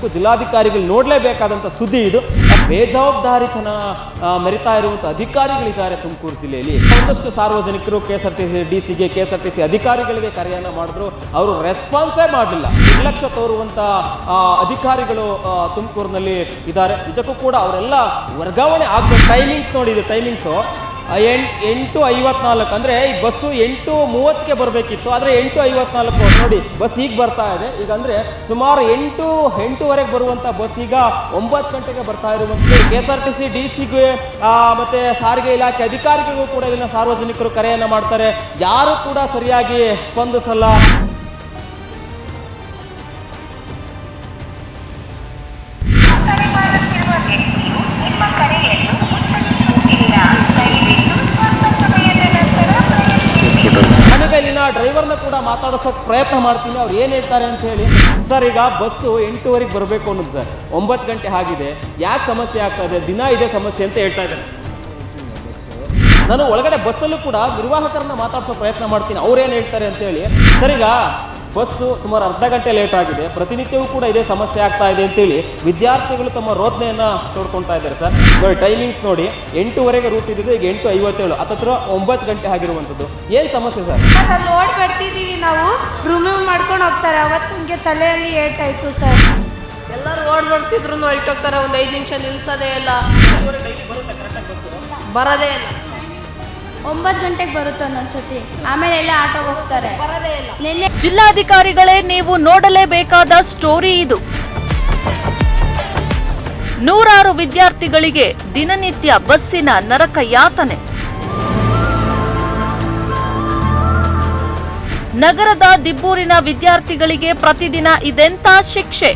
ಜಿಲ್ಲಾಧಿಕಾರಿಗಳು ನೋಡಲೇಬೇಕಾದಂಥ ಸುದ್ದಿ ಇದು. ಬೇಜವಾಬ್ದಾರಿತನ ಮೆರಿತಾ ಇರುವಂಥ ಅಧಿಕಾರಿಗಳಿದ್ದಾರೆ ತುಮಕೂರು ಜಿಲ್ಲೆಯಲ್ಲಿ. ಒಂದಷ್ಟು ಸಾರ್ವಜನಿಕರು KSRTC DC-ಗೆ KSRTC ಅಧಿಕಾರಿಗಳಿಗೆ ಕರೆಯನ್ನು ಮಾಡಿದ್ರು, ಅವರು ರೆಸ್ಪಾನ್ಸೇ ಮಾಡಲಿಲ್ಲ. ನಿರ್ಲಕ್ಷ್ಯ ತೋರುವಂಥ ಅಧಿಕಾರಿಗಳು ತುಮಕೂರಿನಲ್ಲಿ ಇದ್ದಾರೆ. ನಿಜಕ್ಕೂ ಕೂಡ ಅವರೆಲ್ಲ ವರ್ಗಾವಣೆ ಆಗಬೇಕು. ಟೈಮಿಂಗ್ಸ್ ನೋಡಿ, ಇದು ಟೈಮಿಂಗ್ಸು 8:54 ಅಂದರೆ ಈ ಬಸ್ಸು 8:30ಕ್ಕೆ ಬರಬೇಕಿತ್ತು, ಆದರೆ 8:54 ನೋಡಿ ಬಸ್ ಈಗ ಬರ್ತಾ ಇದೆ. ಈಗ ಅಂದರೆ ಸುಮಾರು 8:08ವರೆಗೆ ಬರುವಂಥ ಬಸ್ ಈಗ 9 ಗಂಟೆಗೆ ಬರ್ತಾ ಇರುವಂಥದ್ದು. KSRTC DC-ಗೆ ಮತ್ತು ಸಾರಿಗೆ ಇಲಾಖೆ ಅಧಿಕಾರಿಗಳಿಗೂ ಕೂಡ ಇದನ್ನು ಸಾರ್ವಜನಿಕರು ಕರೆಯನ್ನು ಮಾಡ್ತಾರೆ, ಯಾರು ಕೂಡ ಸರಿಯಾಗಿ ಸ್ಪಂದಿಸಲ್ಲ. ನನಗೆ ಇಲ್ಲಿನ ಡ್ರೈವರ್ನ ಕೂಡ ಮಾತಾಡಿಸೋಕೆ ಪ್ರಯತ್ನ ಮಾಡ್ತೀನಿ, ಅವ್ರು ಏನು ಹೇಳ್ತಾರೆ ಅಂತ ಹೇಳಿ. ಸರ್, ಈಗ ಬಸ್ಸು 8:00ವರೆಗೆ ಬರಬೇಕು ಅನ್ನೋದು ಸರ್, 9 ಗಂಟೆ ಆಗಿದೆ, ಯಾಕೆ ಸಮಸ್ಯೆ ಆಗ್ತಾ ಇದೆ? ದಿನ ಇದೇ ಸಮಸ್ಯೆ ಅಂತ ಹೇಳ್ತಾ ಇದ್ದಾರೆ. ನಾನು ಒಳಗಡೆ ಬಸ್ಸಲ್ಲೂ ಕೂಡ ನಿರ್ವಾಹಕರನ್ನ ಮಾತಾಡಿಸೋ ಪ್ರಯತ್ನ ಮಾಡ್ತೀನಿ, ಅವ್ರೇನು ಹೇಳ್ತಾರೆ ಅಂತೇಳಿ. ಸರ್, ಈಗ ಬಸ್ಸು ಸುಮಾರು ಅರ್ಧ ಗಂಟೆ ಲೇಟ್ ಆಗಿದೆ, ಪ್ರತಿನಿತ್ಯವೂ ಕೂಡ ಇದೇ ಸಮಸ್ಯೆ ಆಗ್ತಾ ಇದೆ ಅಂತೇಳಿ ವಿದ್ಯಾರ್ಥಿಗಳು ತಮ್ಮ ರೋದನೆಯನ್ನು ತೋಡ್ಕೊಳ್ತಾ ಇದ್ದಾರೆ. ಸರ್ ನೋಡಿ, ಟೈಮಿಂಗ್ಸ್ ನೋಡಿ, 8:00ವರೆಗೆ ರೂಟ್ ಇದ್ದಿದ್ದು ಈಗ 8:57, ಹತ್ತಿರ 9 ಗಂಟೆ ಆಗಿರುವಂಥದ್ದು. ಏನು ಸಮಸ್ಯೆ ಸರ್? ಲೋಡ್ ಬರ್ತಿದ್ದೀವಿ ನಾವು, ರಿಮೂವ್ ಮಾಡ್ಕೊಂಡು ಹೋಗ್ತಾರೆ. ಅವತ್ತು ನಿಮಗೆ ತಲೆಯಲ್ಲಿ ಏಟಾಯಿತು ಸರ್. ಎಲ್ಲರೂ ಓಡ್ ಬರ್ತಿದ್ರು ಹೊರಟೋಗ್ತಾರೆ, ಒಂದು 5 ನಿಮಿಷ ನಿಲ್ಸೋದೇ ಇಲ್ಲ, ಬರೋದೇ ಇಲ್ಲ. 9 ಗಂಟೆಗೆ ಬರುತ್ತೆ ಒಂದೊಂದ್ಸತಿ, ಆಮೇಲೆ ಎಲ್ಲ ಆಟೋ ಹೋಗ್ತಾರೆ, ಬರೋದೇ ಇಲ್ಲ. ನಿನ್ನೆ ಜಿಲ್ಲಾಧಿಕಾರಿಗಳೇ, ನೀವು ನೋಡಲೇಬೇಕಾದ ಸ್ಟೋರಿ ಇದು. ನೂರಾರು ವಿದ್ಯಾರ್ಥಿಗಳಿಗೆ ದಿನನಿತ್ಯ ಬಸ್ಸಿನ ನರಕ ಯಾತನೆ. ನಗರದ ದಿಬ್ಬೂರಿನ ವಿದ್ಯಾರ್ಥಿಗಳಿಗೆ ಪ್ರತಿದಿನ ಇದೆಂಥ ಶಿಕ್ಷೆ?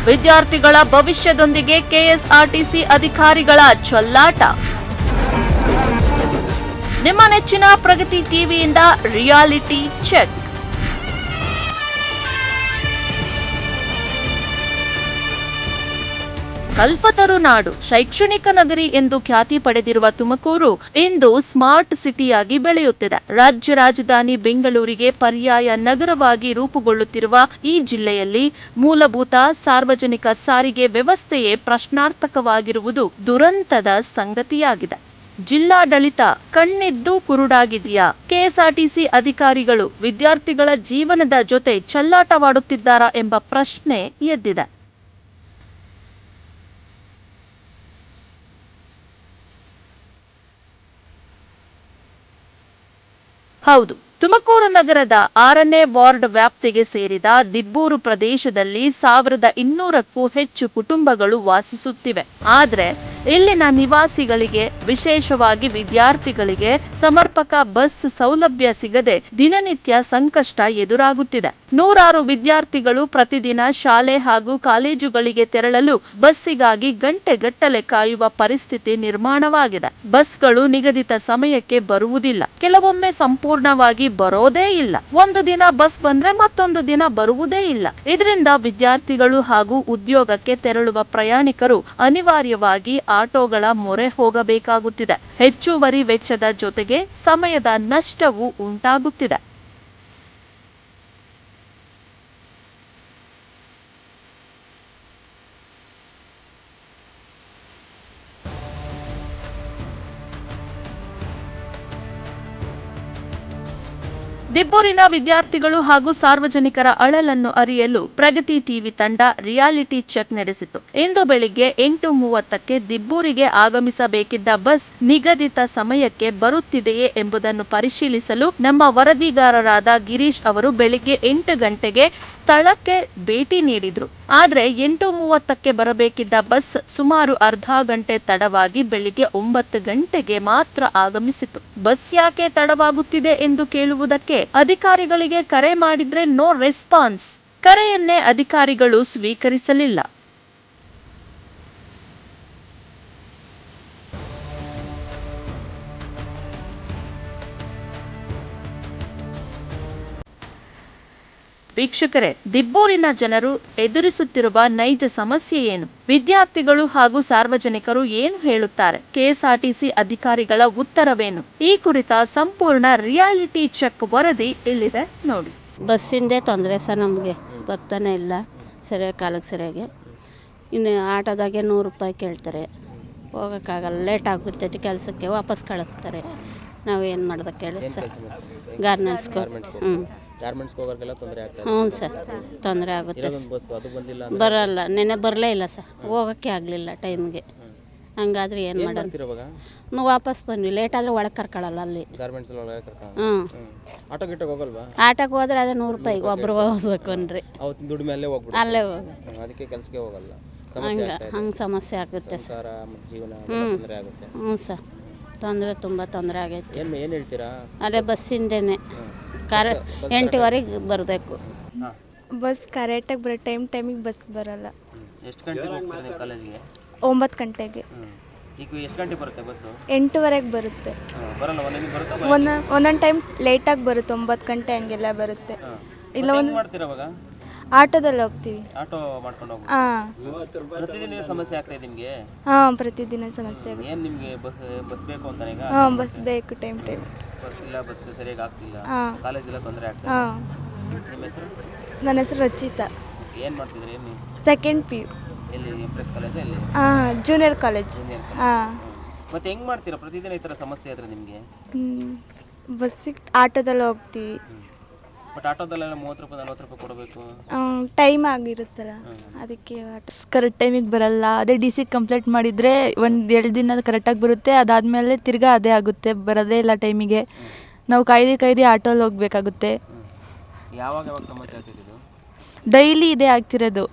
ವಿದ್ಯಾರ್ಥಿಗಳ ಭವಿಷ್ಯದೊಂದಿಗೆ KSRTC ಅಧಿಕಾರಿಗಳ ಚಲ್ಲಾಟ. ನಿಮ್ಮ ನೆಚ್ಚಿನ ಪ್ರಗತಿ ಟಿವಿಯಿಂದ ರಿಯಾಲಿಟಿ ಚೆಕ್. ಕಲ್ಪತರು ನಾಡು, ಶೈಕ್ಷಣಿಕ ನಗರಿ ಎಂದು ಖ್ಯಾತಿ ಪಡೆದಿರುವ ತುಮಕೂರು ಇಂದು ಸ್ಮಾರ್ಟ್ ಸಿಟಿಯಾಗಿ ಬೆಳೆಯುತ್ತಿದೆ. ರಾಜ್ಯ ರಾಜಧಾನಿ ಬೆಂಗಳೂರಿಗೆ ಪರ್ಯಾಯ ನಗರವಾಗಿ ರೂಪುಗೊಳ್ಳುತ್ತಿರುವ ಈ ಜಿಲ್ಲೆಯಲ್ಲಿ ಮೂಲಭೂತ ಸಾರ್ವಜನಿಕ ಸಾರಿಗೆ ವ್ಯವಸ್ಥೆಯೇ ಪ್ರಶ್ನಾರ್ಥಕವಾಗಿರುವುದು ದುರಂತದ ಸಂಗತಿಯಾಗಿದೆ. ಜಿಲ್ಲಾಡಳಿತ ಕಣ್ಣಿದ್ದು ಕುರುಡಾಗಿದೆಯಾ? KSRTC ಅಧಿಕಾರಿಗಳು ವಿದ್ಯಾರ್ಥಿಗಳ ಜೀವನದ ಜೊತೆ ಚೆಲ್ಲಾಟವಾಡುತ್ತಿದ್ದಾರಾ ಎಂಬ ಪ್ರಶ್ನೆ ಎದ್ದಿದೆ. ಹೌದು, ತುಮಕೂರು ನಗರದ 6ನೇ ವಾರ್ಡ್ ವ್ಯಾಪ್ತಿಗೆ ಸೇರಿದ ದಿಬ್ಬೂರು ಪ್ರದೇಶದಲ್ಲಿ 1200ಕ್ಕೂ ಹೆಚ್ಚು ಕುಟುಂಬಗಳು ವಾಸಿಸುತ್ತಿವೆ. ಆದರೆ ಇಲ್ಲಿನ ನಿವಾಸಿಗಳಿಗೆ, ವಿಶೇಷವಾಗಿ ವಿದ್ಯಾರ್ಥಿಗಳಿಗೆ ಸಮರ್ಪಕ ಬಸ್ ಸೌಲಭ್ಯ ಸಿಗದೆ ದಿನನಿತ್ಯ ಸಂಕಷ್ಟ ಎದುರಾಗುತ್ತಿದೆ. ನೂರಾರು ವಿದ್ಯಾರ್ಥಿಗಳು ಪ್ರತಿದಿನ ಶಾಲೆ ಹಾಗೂ ಕಾಲೇಜುಗಳಿಗೆ ತೆರಳಲು ಬಸ್ಸಿಗಾಗಿ ಗಂಟೆಗಟ್ಟಲೆ ಕಾಯುವ ಪರಿಸ್ಥಿತಿ ನಿರ್ಮಾಣವಾಗಿದೆ. ಬಸ್ಗಳು ನಿಗದಿತ ಸಮಯಕ್ಕೆ ಬರುವುದಿಲ್ಲ, ಕೆಲವೊಮ್ಮೆ ಸಂಪೂರ್ಣವಾಗಿ ಬರೋದೇ ಇಲ್ಲ. ಒಂದು ದಿನ ಬಸ್ ಬಂದ್ರೆ ಮತ್ತೊಂದು ದಿನ ಬರುವುದೇ ಇಲ್ಲ. ಇದರಿಂದ ವಿದ್ಯಾರ್ಥಿಗಳು ಹಾಗೂ ಉದ್ಯೋಗಕ್ಕೆ ತೆರಳುವ ಪ್ರಯಾಣಿಕರು ಅನಿವಾರ್ಯವಾಗಿ ಆಟೋಗಳ ಮೊರೆ ಹೋಗಬೇಕಾಗುತ್ತಿದೆ. ಹೆಚ್ಚುವರಿ ವೆಚ್ಚದ ಜೊತೆಗೆ ಸಮಯದ ನಷ್ಟವೂ ಉಂಟಾಗುತ್ತಿದೆ. ದಿಬ್ಬೂರಿನ ವಿದ್ಯಾರ್ಥಿಗಳು ಹಾಗೂ ಸಾರ್ವಜನಿಕರ ಅಳಲನ್ನು ಅರಿಯಲು ಪ್ರಗತಿ ಟಿವಿ ತಂಡ ರಿಯಾಲಿಟಿ ಚೆಕ್ ನಡೆಸಿತು. ಇಂದು ಬೆಳಿಗ್ಗೆ 8:30ಕ್ಕೆ ದಿಬ್ಬೂರಿಗೆ ಆಗಮಿಸಬೇಕಿದ್ದ ಬಸ್ ನಿಗದಿತ ಸಮಯಕ್ಕೆ ಬರುತ್ತಿದೆಯೇ ಎಂಬುದನ್ನು ಪರಿಶೀಲಿಸಲು ನಮ್ಮ ವರದಿಗಾರರಾದ ಗಿರೀಶ್ ಅವರು ಬೆಳಿಗ್ಗೆ 8 ಗಂಟೆಗೆ ಸ್ಥಳಕ್ಕೆ ಭೇಟಿ ನೀಡಿದ್ರು. ಆದ್ರೆ 8:30ಕ್ಕೆ ಬರಬೇಕಿದ್ದ ಬಸ್ ಸುಮಾರು ಅರ್ಧ ಗಂಟೆ ತಡವಾಗಿ ಬೆಳಿಗ್ಗೆ 9 ಗಂಟೆಗೆ ಮಾತ್ರ ಆಗಮಿಸಿತು. ಬಸ್ ಯಾಕೆ ತಡವಾಗುತ್ತಿದೆ ಎಂದು ಕೇಳುವುದಕ್ಕೆ ಅಧಿಕಾರಿಗಳಿಗೆ ಕರೆ ಮಾಡಿದ್ರೆ ನೋ ರೆಸ್ಪಾನ್ಸ್. ಕರೆಯನ್ನೇ ಅಧಿಕಾರಿಗಳು ಸ್ವೀಕರಿಸಲಿಲ್ಲ. ವೀಕ್ಷಕರೇ, ದಿಬ್ಬೂರಿನ ಜನರು ಎದುರಿಸುತ್ತಿರುವ ನೈಜ ಸಮಸ್ಯೆ ಏನು? ವಿದ್ಯಾರ್ಥಿಗಳು ಹಾಗೂ ಸಾರ್ವಜನಿಕರು ಏನು ಹೇಳುತ್ತಾರೆ? KSRTC ಅಧಿಕಾರಿಗಳ ಉತ್ತರವೇನು? ಈ ಕುರಿತ ಸಂಪೂರ್ಣ ರಿಯಾಲಿಟಿ ಚೆಕ್ ವರದಿ ಇಲ್ಲಿದೆ ನೋಡಿ. ಬಸ್ಸಿಂದೇ ತೊಂದರೆ ಸರ್ ನಮಗೆ ಬರ್ತಾನೆ ಇಲ್ಲ ಸರಿಯಾಗಿ ಕಾಲಕ್ಕೆ ಸರಿಯಾಗಿ. ಇನ್ನು ಆಟೋದಾಗೆ 100 ರೂಪಾಯಿ ಕೇಳ್ತಾರೆ, ಹೋಗೋಕ್ಕಾಗಲ್ಲ, ಲೇಟ್ ಆಗಿಬಿಡ್ತೈತಿ ಕೆಲಸಕ್ಕೆ, ವಾಪಸ್ ಕಳಿಸ್ತಾರೆ. ನಾವು ಏನು ಮಾಡೋದಕ್ಕೆ ಹೇಳಿ ಸರ್? ಗಾರ್ಮೆಂಟ್ಸ್ಗೆ. ಗಾರ್ಮೆಂಟ್ಸ್ಗೆ ಹೋಗೋರಿಗೆಲ್ಲ ತೊಂದರೆ ಆಗ್ತದೆ. ಹ್ಞೂ ಸರ್, ತೊಂದರೆ ಆಗುತ್ತೆ. ಬಸ್ ಅದು ಬಂದಿಲ್ಲ ಬರಲ್ಲ, ನೆನ್ನೆ ಬರಲೇ ಇಲ್ಲ ಸರ್, ಹೋಗೋಕ್ಕೆ ಆಗಲಿಲ್ಲ ಟೈಮ್ಗೆ. ಹಂಗಾದ್ರೆ ಏನು ಮಾಡೋಣ? ನಾವು ವಾಪಸ್ ಬಂದ್ವಿ, ಲೇಟಾದರೆ ಒಳಗೆ ಕರ್ಕೊಳ್ಳಲ್ಲ ಅಲ್ಲಿ ಗಾರ್ಮೆಂಟ್ಸ್ ಒಳಗೆ ಕರ್ಕೊಂಡು. ಹ್ಞೂ, ಆಟೋ ಗಿಟ್ಟಕ್ಕೆ ಹೋಗಲ್ವಾ? ಆಟೋಕ್ಕೆ ಹೋದ್ರೆ ಅದೇ 100 ರೂಪಾಯಿ ಒಬ್ರು ಹೋಗ್ಬೇಕು ಅನ್ರಿ, ಅವತ್ತು ದುಡ್ಡು ಮೇಲೆ ಹೋಗ್ಬಿಡು, ಅಲ್ಲೇ ಹೋಗಿ. ಅದಕ್ಕೆ ಕೆಲಸಕ್ಕೆ ಹೋಗಲ್ಲ. ಹಂಗೆ ಸಮಸ್ಯೆ ಆಗುತ್ತೆ ಸರ್. ಸಂಸಾರ ಮತ್ತು ಜೀವನ ತೊಂದರೆ ಆಗುತ್ತೆ. ಹ್ಞೂ ಸರ್, ತೊಂದರೆ ತುಂಬ ತೊಂದರೆ ಆಗೈತೆ. ಏನು ಹೇಳ್ತೀರಾ? ಅದೇ ಬಸ್ಸಿಂದೇನೆ 8:00ವರೆಗೆ ಬರಬೇಕು. ಬಸ್ ಕರೆಕ್ಟಾಗಿ ಬರೋ ಟೈಮಿಗೆ ಬಸ್ ಬರಲ್ಲ. ಎಷ್ಟು ಗಂಟೆಗೆ ಹೋಗ್ತೀರಾ ನೀವು ಕಾಲೇಜಿಗೆ? 9 ಗಂಟೆಗೆ. ಈಗ ಎಷ್ಟು ಗಂಟೆ ಬರುತ್ತೆ ಬಸ್ಸು? 8:00ವರೆಗೆ ಬರುತ್ತೆ. ಬರಲ್ಲ, ಒಂದೊಂದು ಬರುತ್ತೆ, ಒಂದೊಂದು ಟೈಮ್ ಲೇಟಾಗಿ ಬರುತ್ತೆ, 9 ಗಂಟೆ ಹಂಗೆಲ್ಲ ಬರುತ್ತೆ. ಇಲ್ಲ ಒಂದು ಮಾಡ್ತೀರಾ ಅವಾಗ? ಆಟೋದಲ್ಲಿ ಹೋಗ್ತೀವಿ. ಆಟೋ ಮಾಡ್ಕೊಂಡು ಹೋಗ್ತೀವಿ. ಹಾಂ, ಪ್ರತಿದಿನ ಸಮಸ್ಯೆ ಆಗ್ತಾ ಇದೆ ನಿಮಗೆ? ಹಾಂ, ಪ್ರತಿದಿನ ಸಮಸ್ಯೆ ಆಗುತ್ತೆ. ಏನು ನಿಮಗೆ ಬಸ್ ಬೇಕು ಅಂತ ಈಗ? ಹಾಂ, ಬಸ್ ಬೇಕು ಟೈಮ್. ಬಸ್ ಇಲ್ಲ, ಬಸ್ ಸರಿಯಾಗಿ ಆಗ್ತಿಲ್ಲ, ಹಾಂ, ಕಾಲೇಜೆಲ್ಲ ತೊಂದರೆ ಆಗ್ತದೆ. ಹಾಂ. ನಿಮ್ಮ ಹೆಸರು? ನನ್ನ ಹೆಸರು ರಚಿತಾ. ಏನು ಮಾಡ್ತಿದ್ರಿ? ಏನು ಸೆಕೆಂಡ್ PU. ಎಲ್ಲಿ? Empress college? ಎಲ್ಲಿ? ಹಾಂ, ಜೂನಿಯರ್ ಕಾಲೇಜ್. ಹಾಂ. ಮತ್ತೆ ಹೆಂಗೆ ಮಾಡ್ತೀರಾ ಪ್ರತಿದಿನ ಈ ಥರ ಸಮಸ್ಯೆ ಆದರೆ ನಿಮಗೆ? ಬಸ್ಸಿಗೆ ಆಟೋದಲ್ಲಿ ಹೋಗ್ತೀವಿ. ಬಟ್ ಆಟೋದಲ್ಲೆಲ್ಲ 30 ರೂಪಾಯಿ 40 ರೂಪಾಯಿ ಕೊಡಬೇಕು. ಟೈಮ್ ಆಗಿರುತ್ತಲ್ಲ, ಅದಕ್ಕೆ ಆಟೋ ಕರೆಕ್ಟ್ ಟೈಮಿಗೆ ಬರಲ್ಲ. ಅದೇ DC ಕಂಪ್ಲೇಂಟ್ ಮಾಡಿದರೆ 1-2 ದಿನ ಕರೆಕ್ಟಾಗಿ ಬರುತ್ತೆ, ಅದಾದಮೇಲೆ ತಿರ್ಗಾ ಅದೇ ಆಗುತ್ತೆ, ಬರೋದೇ ಇಲ್ಲ ಟೈಮಿಗೆ. ನಾವು ಕಾಯ್ದು ಆಟೋಲ್ಲಿ ಹೋಗ್ಬೇಕಾಗುತ್ತೆ. ಯಾವಾಗ ಸಮಸ್ಯೆ ಆಗ್ತಿದ್ದು? ಡೈಲಿ ಇದೇ ಆಗ್ತಿರೋದು.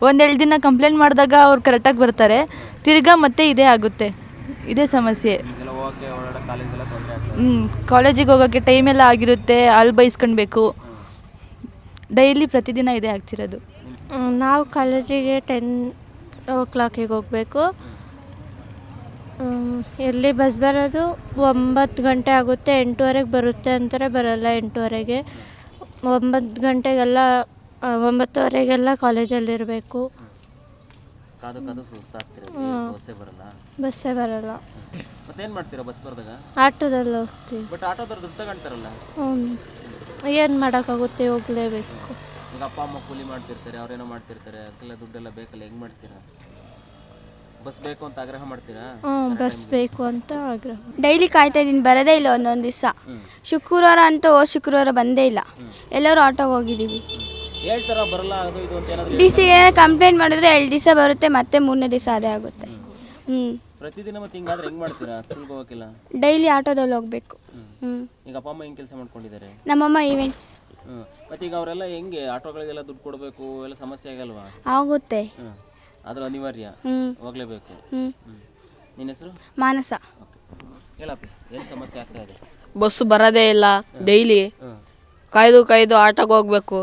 1-2 ದಿನ ಕಂಪ್ಲೇಂಟ್ ಮಾಡಿದಾಗ ಅವ್ರು ಕರೆಕ್ಟಾಗಿ ಬರ್ತಾರೆ, ತಿರ್ಗಾ ಮತ್ತೆ ಇದೇ ಆಗುತ್ತೆ, ಇದೇ ಸಮಸ್ಯೆ. ಕಾಲೇಜಿಗೆ ಹೋಗೋಕ್ಕೆ ಟೈಮೆಲ್ಲ ಆಗಿರುತ್ತೆ, ಅಲ್ಲಿ ಬೈಸ್ಕೊಳ್ಬೇಕು. ಡೈಲಿ ಪ್ರತಿದಿನ ಇದೇ ಆಗ್ತಿರೋದು. ನಾವು ಕಾಲೇಜಿಗೆ 10 ಹೋಗಬೇಕು. ಎಲ್ಲಿ ಬಸ್ ಬರೋದು 9 ಗಂಟೆ ಆಗುತ್ತೆ, 8:00ವರೆಗೆ ಬರುತ್ತೆ ಅಂತಾರೆ, ಬರಲ್ಲ 8:00ವರೆಗೆ. 9 ಗಂಟೆಗೆಲ್ಲ 9:00ವರೆಗೆಲ್ಲ ಕಾಲೇಜಲ್ಲಿರಬೇಕು. ಬಸ್ಸೇ ಬರಲ್ಲ. ಮತ್ತೇನು ಮಾಡ್ತೀರಾ ಬಸ್ ಬರೆದಾಗ? ಆಟೋದಲ್ಲಿ ಹೋಗ್ತೀವಿ. ಬಟ್ ಆಟೋದವ್ರು ದುಡ್ಡು ತಗೊಂತಾರಲ್ಲ? ಏನು ಮಾಡೋಕ್ಕಾಗುತ್ತೆ, ಹೋಗಲೇಬೇಕು. ಈಗ ಅಪ್ಪ ಅಮ್ಮ ಕೂಲಿ ಮಾಡ್ತಿರ್ತಾರೆ, ಅವ್ರೇನೋ ಮಾಡ್ತಿರ್ತಾರೆ, ಅದಕ್ಕೆಲ್ಲ ದುಡ್ಡೆಲ್ಲ ಬೇಕಲ್ಲ, ಹೆಂಗೆ ಮಾಡ್ತೀರಾ? ಬಸ್ ಬೇಕು ಅಂತ ಆಗ್ರಹ ಮಾಡ್ತೀರಾ? ಬಸ್ ಬೇಕು ಅಂತ ಆಗ್ರಹ. ಡೈಲಿ ಕಾಯ್ತಾ ಇದ್ದೀನಿ, ಬರೋದೇ ಇಲ್ಲ ಒಂದೊಂದು ದಿವಸ. ಶುಕ್ರವಾರ ಅಂತ ಶುಕ್ರವಾರ ಬಂದೇ ಇಲ್ಲ, ಎಲ್ಲರೂ ಆಟೋಗೆ ಹೋಗಿದ್ದೀವಿ. ಹೇಳ್ತಾರ ಬರಲ್ಲ ಅದು ಇದು ಅಂತ ಏನಾದರೂ? DCಗೆ ಕಂಪ್ಲೇಂಟ್ ಮಾಡಿದ್ರೆ 2 ದಿವಸ ಬರುತ್ತೆ, ಮತ್ತೆ 3ನೇ ದಿವಸ ಅದೇ ಆಗುತ್ತೆ. ಪ್ರತಿದಿನ ಮತ್ತೆ ಹಿಂಗಾದ್ರೆ ಹೆಂಗೆ ಮಾಡ್ತೀರಾ? ಸ್ಕೂಲ್ಗೆ ಹೋಗೋಕ್ಕಿಲ್ಲ? ಡೈಲಿ ಆಟೋದಲ್ಲಿ ಹೋಗ್ಬೇಕು. ಈಗ ಅಪ್ಪ ಅಮ್ಮ ಹೆಂಗೆ ಕೆಲಸ ಮಾಡ್ಕೊಂಡಿದ್ದಾರೆ? ನಮ್ಮಮ್ಮ ಈವೆಂಟ್ಸ್. ಮತ್ತೆ ಈಗ ಅವರೆಲ್ಲ ಹೆಂಗೆ ಆಟೋಗಳಿಗೆಲ್ಲ ದುಡ್ಡು ಕೊಡಬೇಕು, ಎಲ್ಲ ಸಮಸ್ಯೆ ಆಗಲ್ವಾ? ಆಗುತ್ತೆ, ಆದ್ರೂ ಅನಿವಾರ್ಯ ಹೋಗ್ಲೇಬೇಕು. ನಿನ್ನ ಹೆಸರು? ಮಾನಸ. ಹೇಳಪ್ಪ, ಏನು ಸಮಸ್ಯೆ ಆಗ್ತಾ ಇದೆ? ಬಸ್ಸು ಬರೋದೇ ಇಲ್ಲ, ಡೈಲಿ ಕಾಯ್ದು ಆಟೋಗೆ ಹೋಗ್ಬೇಕು.